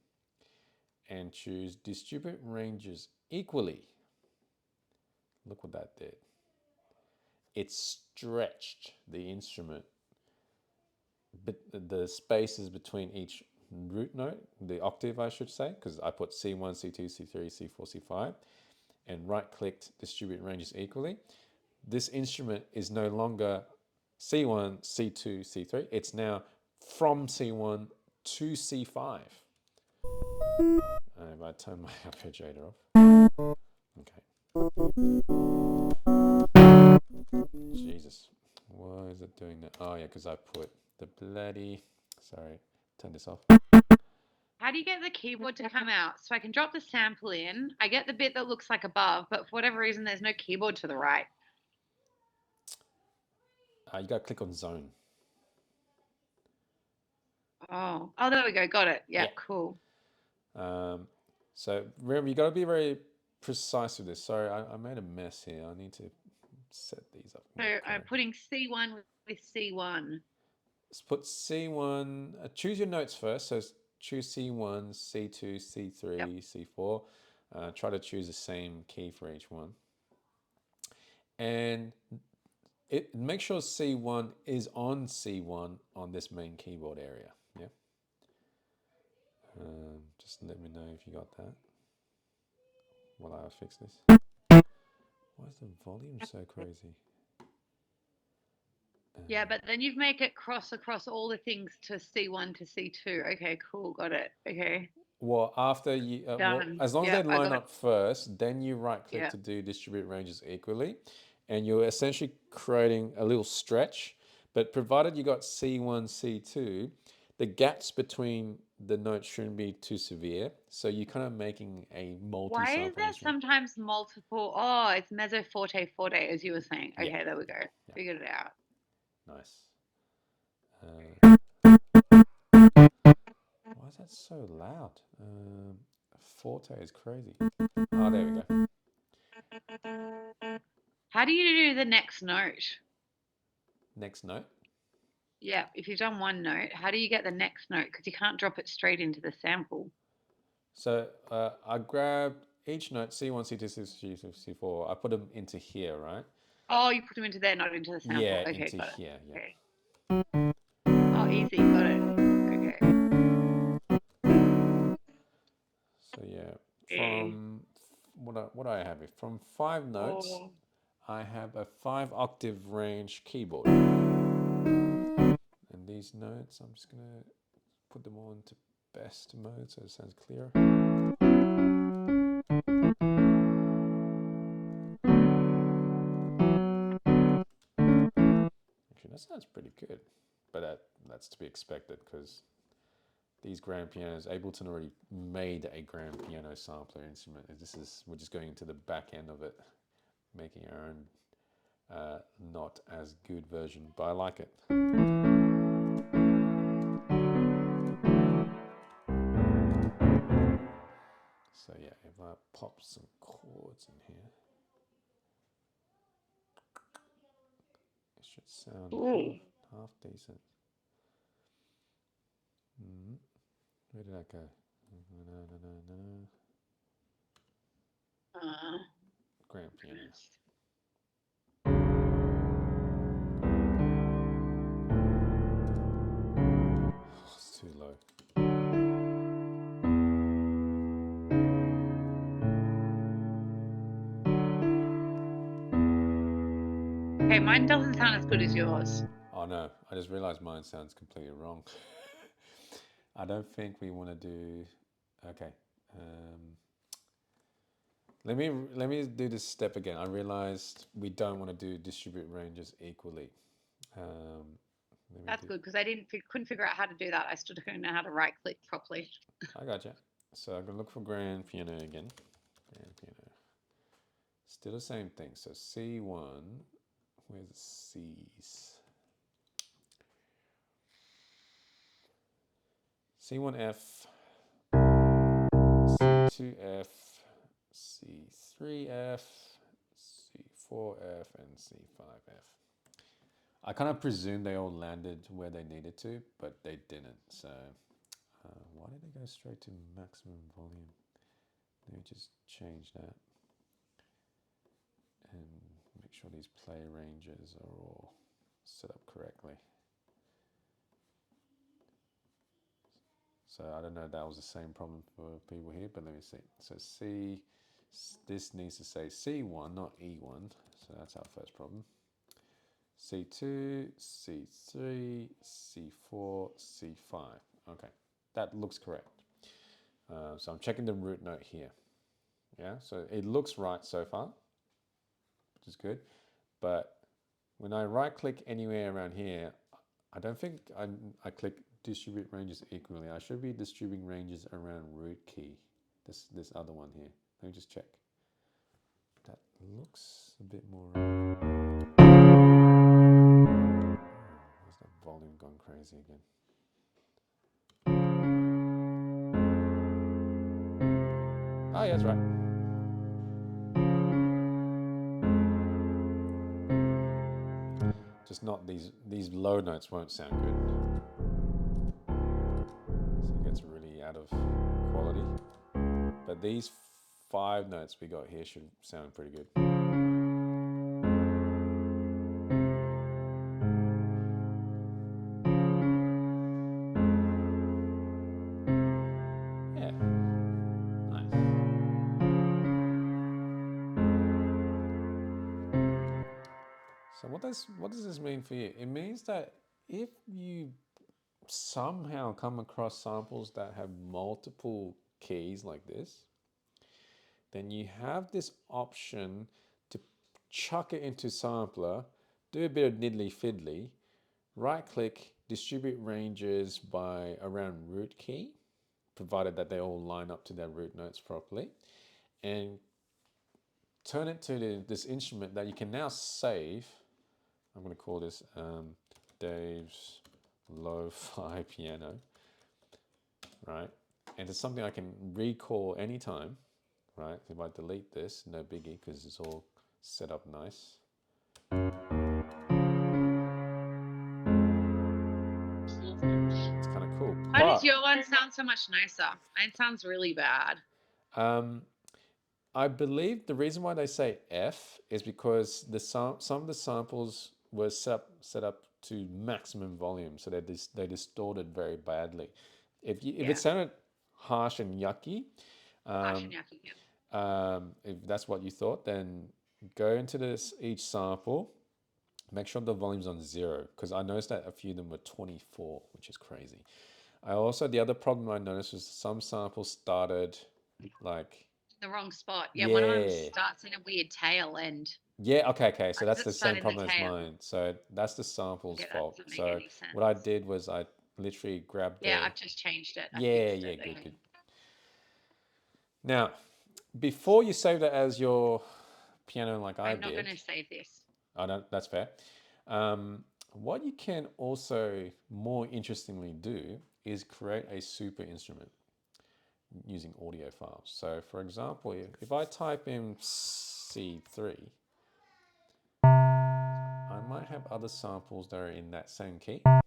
and choose distribute ranges equally, look what that did. It stretched the instrument, the spaces between each root note, the octave I should say, because I put C1, C2, C3, C4, C5, and right clicked distribute ranges equally. This instrument is no longer C1, C2, C3. It's now from C1 to C5. If I turn my arpeggiator off. Okay. Jesus. Why is it doing that? Oh, yeah, because I put the bloody... Sorry, turn this off. How do you get the keyboard to come out? So I can drop the sample in. I get the bit that looks like above, but for whatever reason, there's no keyboard to the right. You got to click on zone. Oh, there we go. Got it. Yeah. Cool. So remember, you got to be very precise with this. Sorry, I made a mess here. I need to set these up. So I'm putting C1 with C1. Let's put C1. Choose your notes first. So choose C1, C2, C3, yep. C4. Try to choose the same key for each one. And make sure C1 is on C1 on this main keyboard area. Yeah. Just let me know if you got that while I fix this. Why is the volume so crazy? Yeah, but then you've make it cross across all the things to C1 to C2. Okay, cool. Got it. Okay. Well, after you, as long as they line up first, then you right click to do distribute ranges equally. And you're essentially creating a little stretch. But provided you got C1, C2, the gaps between the notes shouldn't be too severe. So you're kind of making a multi-sampling. Why is there sometimes multiple? Oh, it's mezzo, forte, forte, as you were saying. Okay, there we go. Figured it out. Nice. Why is that so loud? Forte is crazy. Oh, there we go. How do you do the next note? Next note? Yeah, if you've done one note, how do you get the next note? Because you can't drop it straight into the sample. So I grabbed each note, C1, C2, C3, C4. I put them into here, right? Oh, you put them into there, not into the sample. Yeah, okay, into got here. It. Yeah. Okay. Oh, easy. Got it. Okay. So yeah, from what do I have here? From 5 notes, I have a 5-octave range keyboard. And these notes, I'm just gonna put them all into best mode so it sounds clearer. Actually, that sounds pretty good, but that's to be expected because these grand pianos, Ableton already made a grand piano sampler instrument. We're just going into the back end of it, making our own not as good version, but I like it. So yeah, if I pop some chords in here, it should sound half decent. Where did that go? Grand piano. Oh, it's too low. Okay, mine doesn't sound as good as yours. Oh no, I just realized mine sounds completely wrong. I don't think we want to do. Okay. Let me do this step again. I realized we don't want to do distribute ranges equally. That's good because I couldn't figure out how to do that. I still don't know how to right click properly. I gotcha. So I'm gonna look for grand piano again. Grand piano. Still the same thing. So C1. Where's the C's? C1F, C2F, C3F, C4F, and C5F. I kind of presume they all landed where they needed to, but they didn't. So why did they go straight to maximum volume? Let me just change that and make sure these play ranges are all set up correctly. So I don't know if that was the same problem for people here, but let me see. So C, this needs to say C1, not E1. So that's our first problem. C2, C3, C4, C5. Okay, that looks correct. So I'm checking the root note here. Yeah, so it looks right so far, which is good. But when I right click anywhere around here, I don't think I click distribute ranges equally. I should be distributing ranges around root key. This other one here. Let me just check. That looks a bit more. Where's that volume gone crazy again? Oh yeah, that's right. Just not these low notes won't sound good. So it gets really out of quality. But these 5 notes we got here should sound pretty good. Yeah. Nice. So what does this mean for you? It means that if you somehow come across samples that have multiple keys like this, then you have this option to chuck it into sampler, do a bit of niddly fiddly, right click, distribute ranges by around root key, provided that they all line up to their root notes properly, and turn it to this instrument that you can now save. I'm going to call this Dave's Lo-Fi Piano, right? And it's something I can recall anytime, right? If I delete this, no biggie, because it's all set up nice. It's kind of cool. Why does your one sound so much nicer? Mine sounds really bad. I believe the reason why they say F is because some of the samples were set up to maximum volume, so they distorted very badly. If it sounded harsh and yucky, if that's what you thought, then go into each sample, make sure the volume's on 0, because I noticed that a few of them were 24, which is crazy. The other problem I noticed was some samples started like the wrong spot. Yeah, one of them starts in a weird tail end. Yeah, okay. So that's the same problem as mine. So that's the sample's fault. So what I did was I literally grabbed I've just changed it. Good. Now, before you save that as your piano like I did. I'm not going to save this. That's fair. What you can also more interestingly do is create a super instrument using audio files. So for example, if I type in C3, I might have other samples that are in that same key. I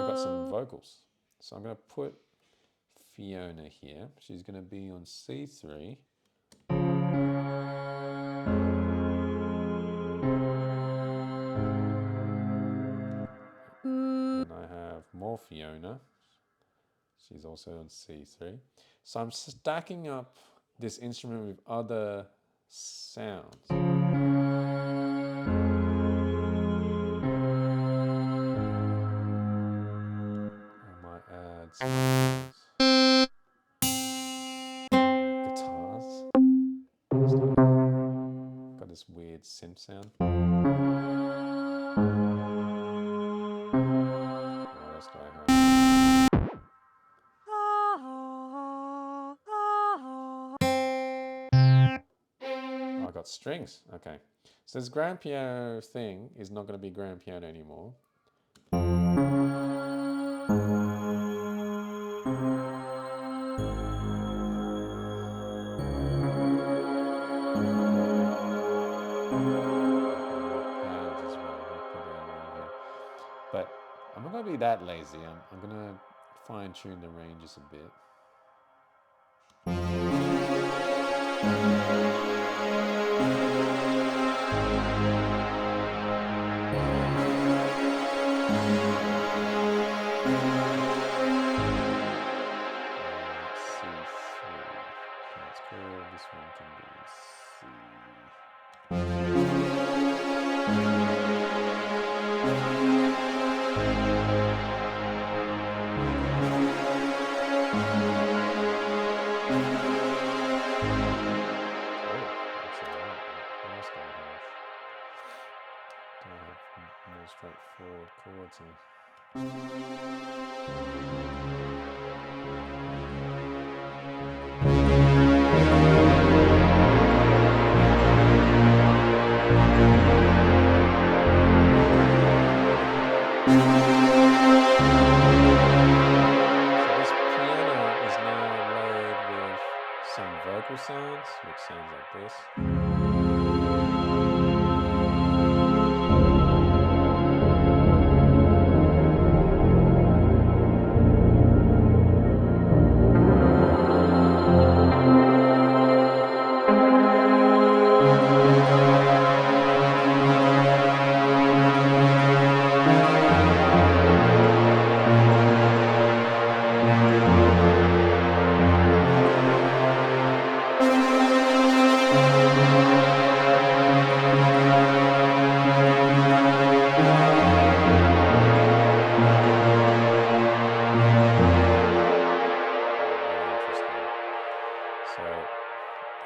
got some vocals. So I'm going to put Fiona here. She's going to be on C3. And I have more Fiona. She's also on C3. So I'm stacking up this instrument with other sounds. I might add some guitars. weird synth sound. Let's go home. Oh, I got strings. Okay. So this grand piano thing is not going to be grand piano anymore. But I'm not going to be that lazy. I'm going to fine tune the ranges a bit. This one can be C. More straightforward chords here. Vocal sounds, which sounds like this.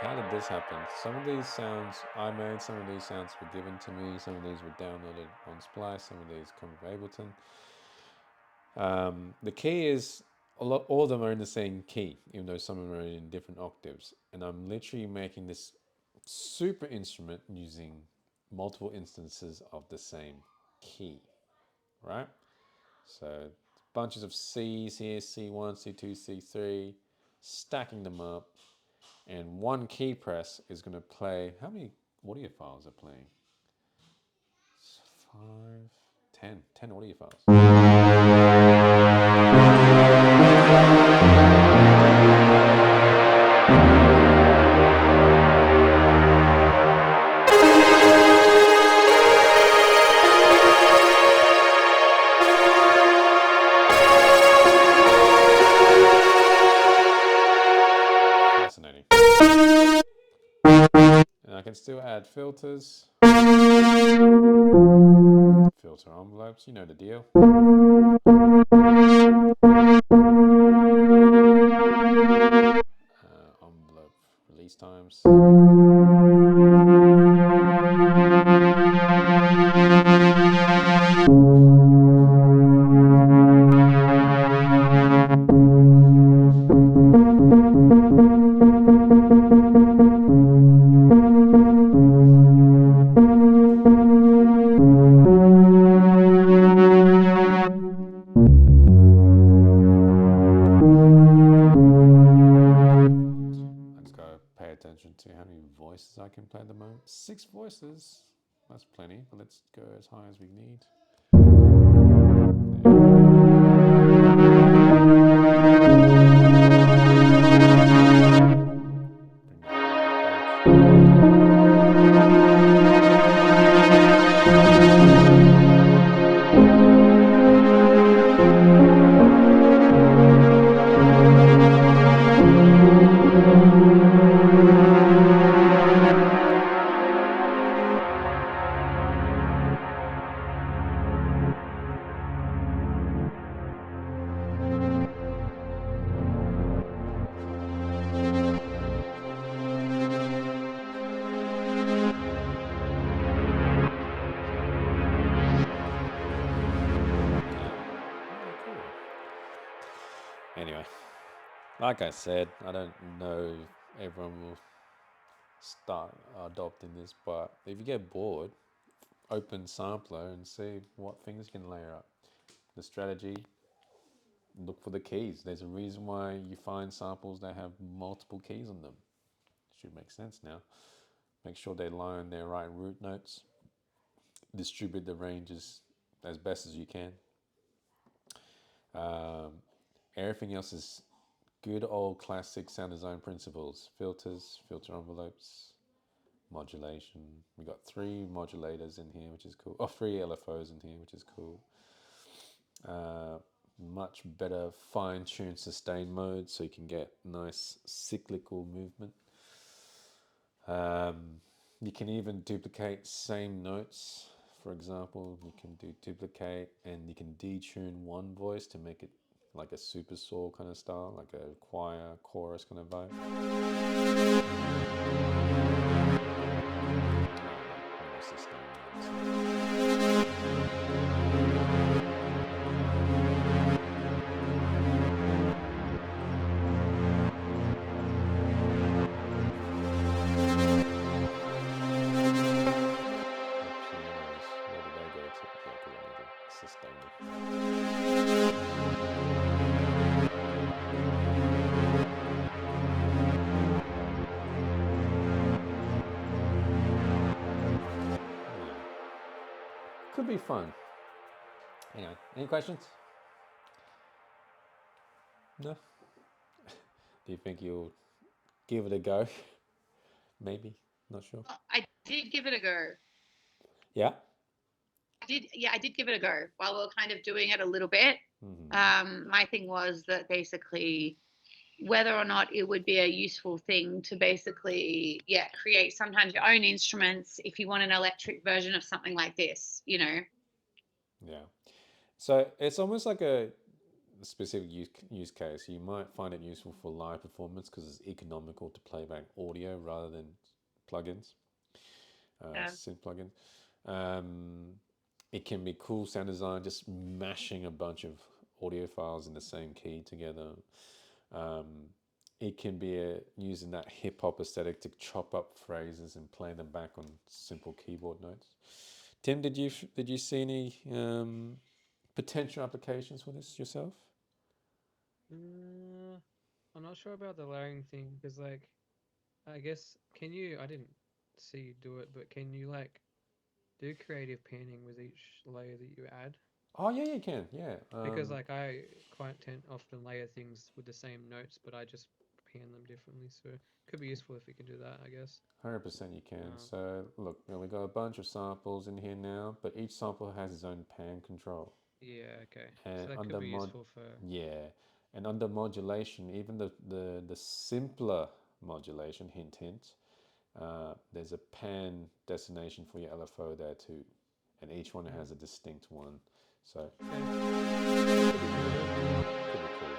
How did this happen? Some of these sounds I made, some of these sounds were given to me, some of these were downloaded on Splice, some of these come from Ableton. The key is, all of them are in the same key, even though some of them are in different octaves. And I'm literally making this super instrument using multiple instances of the same key, right? So bunches of C's here, C1, C2, C3, stacking them up. And one key press is going to play, how many audio files are playing? 10 audio files. Fascinating. And I can still add filters. Filter envelopes, you know the deal. Envelope release times. To how many voices I can play at the moment. 6 voices, that's plenty, but let's go as high as we need. Like I said, I don't know if everyone will start adopting this, but if you get bored, open sampler and see what things you can layer up. The strategy, look for the keys. There's a reason why you find samples that have multiple keys on them. Should make sense now. Make sure they lie on their right root notes. Distribute the ranges as best as you can. Everything else is good old classic sound design principles. Filters, filter envelopes, modulation. We got 3 modulators in here, which is cool. Oh, 3 LFOs in here, which is cool. Much better fine-tuned sustain mode, so you can get nice cyclical movement. You can even duplicate same notes. For example, you can do duplicate, and you can detune one voice to make it like a super saw kind of style, like a choir, chorus kind of vibe. Could be fun. Anyway, any questions? No? Do you think you'll give it a go? Maybe, not sure. I did give it a go. Yeah? I did give it a go while we were kind of doing it a little bit. My thing was that basically whether or not it would be a useful thing to basically, create sometimes your own instruments if you want an electric version of something like this, you know. Yeah. So it's almost like a specific use case. You might find it useful for live performance because it's economical to play back audio rather than plugins, synth plugins. It can be cool sound design, just mashing a bunch of audio files in the same key together. It can be using that hip hop aesthetic to chop up phrases and play them back on simple keyboard notes. Tim, did you see any potential applications for this yourself? I'm not sure about the layering thing because, like, I guess I didn't see you do it, but can you like do creative panning with each layer that you add? Oh yeah, you can. Yeah. Because like I quite often layer things with the same notes, but I just pan them differently. So it could be useful if you can do that, I guess. 100% you can. So look, we got a bunch of samples in here now, but each sample has its own pan control. Yeah, okay. And So that could be useful for... Yeah, and under modulation, even the simpler modulation, hint hint, there's a pan destination for your LFO there too, and each one has a distinct one. So Okay. pretty cool.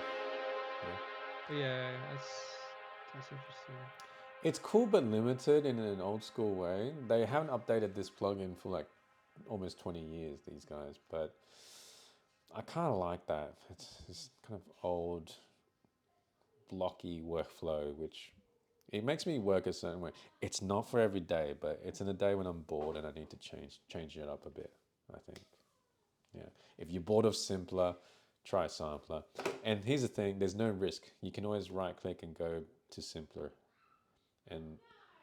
Yeah, that's interesting. It's cool but limited in an old school way. They haven't updated this plugin for like almost 20 years, these guys, but I kind of like that. It's kind of old, blocky workflow, which it makes me work a certain way. It's not for every day, but it's in a day when I'm bored and I need to change it up a bit, I think. Yeah. If you're bored of simpler, try sampler. And here's the thing, there's no risk. You can always right click and go to simpler. And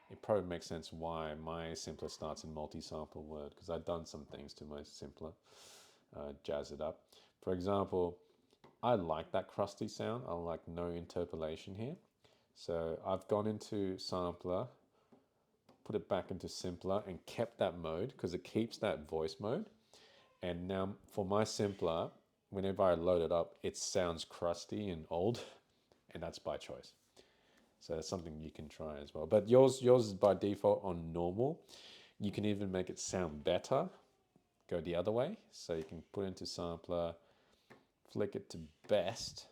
it probably makes sense why my simpler starts in multi-sample mode, because I've done some things to my simpler, jazz it up. For example, I like that crusty sound. I like no interpolation here. So I've gone into sampler, put it back into simpler and kept that mode because it keeps that voice mode. And now for my simpler, whenever I load it up, it sounds crusty and old, and that's by choice. So that's something you can try as well. But yours is by default on normal. You can even make it sound better. Go the other way. So you can put into sampler, flick it to best,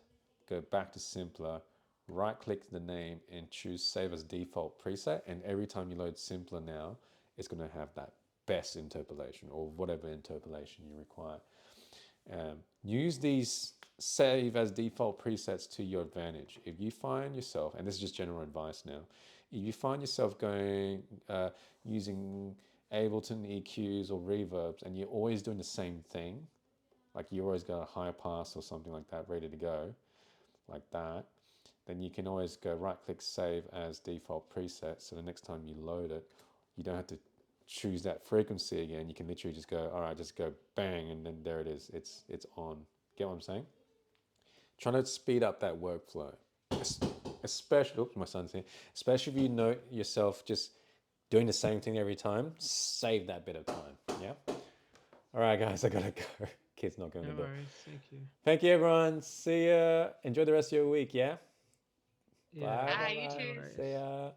go back to simpler, right click the name and choose save as default preset. And every time you load simpler now, it's going to have that best interpolation or whatever interpolation you require. Use these save as default presets to your advantage. If you find yourself, and this is just general advice now, if you find yourself going using Ableton EQs or reverbs and you're always doing the same thing, like you always got a high pass or something like that ready to go, like that, then you can always go right click save as default preset. So the next time you load it, you don't have to choose that frequency again. You can literally just go, all right, just go bang, and then there it is. It's on. Get what I'm saying? Trying to speed up that workflow, especially, oops, my son's here, especially if you know yourself just doing the same thing every time, save that bit of time, yeah? All right, guys, I gotta go. Kid's not going to No the door. worries. Thank you. Thank you, everyone. See ya. Enjoy the rest of your week, yeah? Yeah. Bye, Ah, bye, you bye. too. No worries. See ya.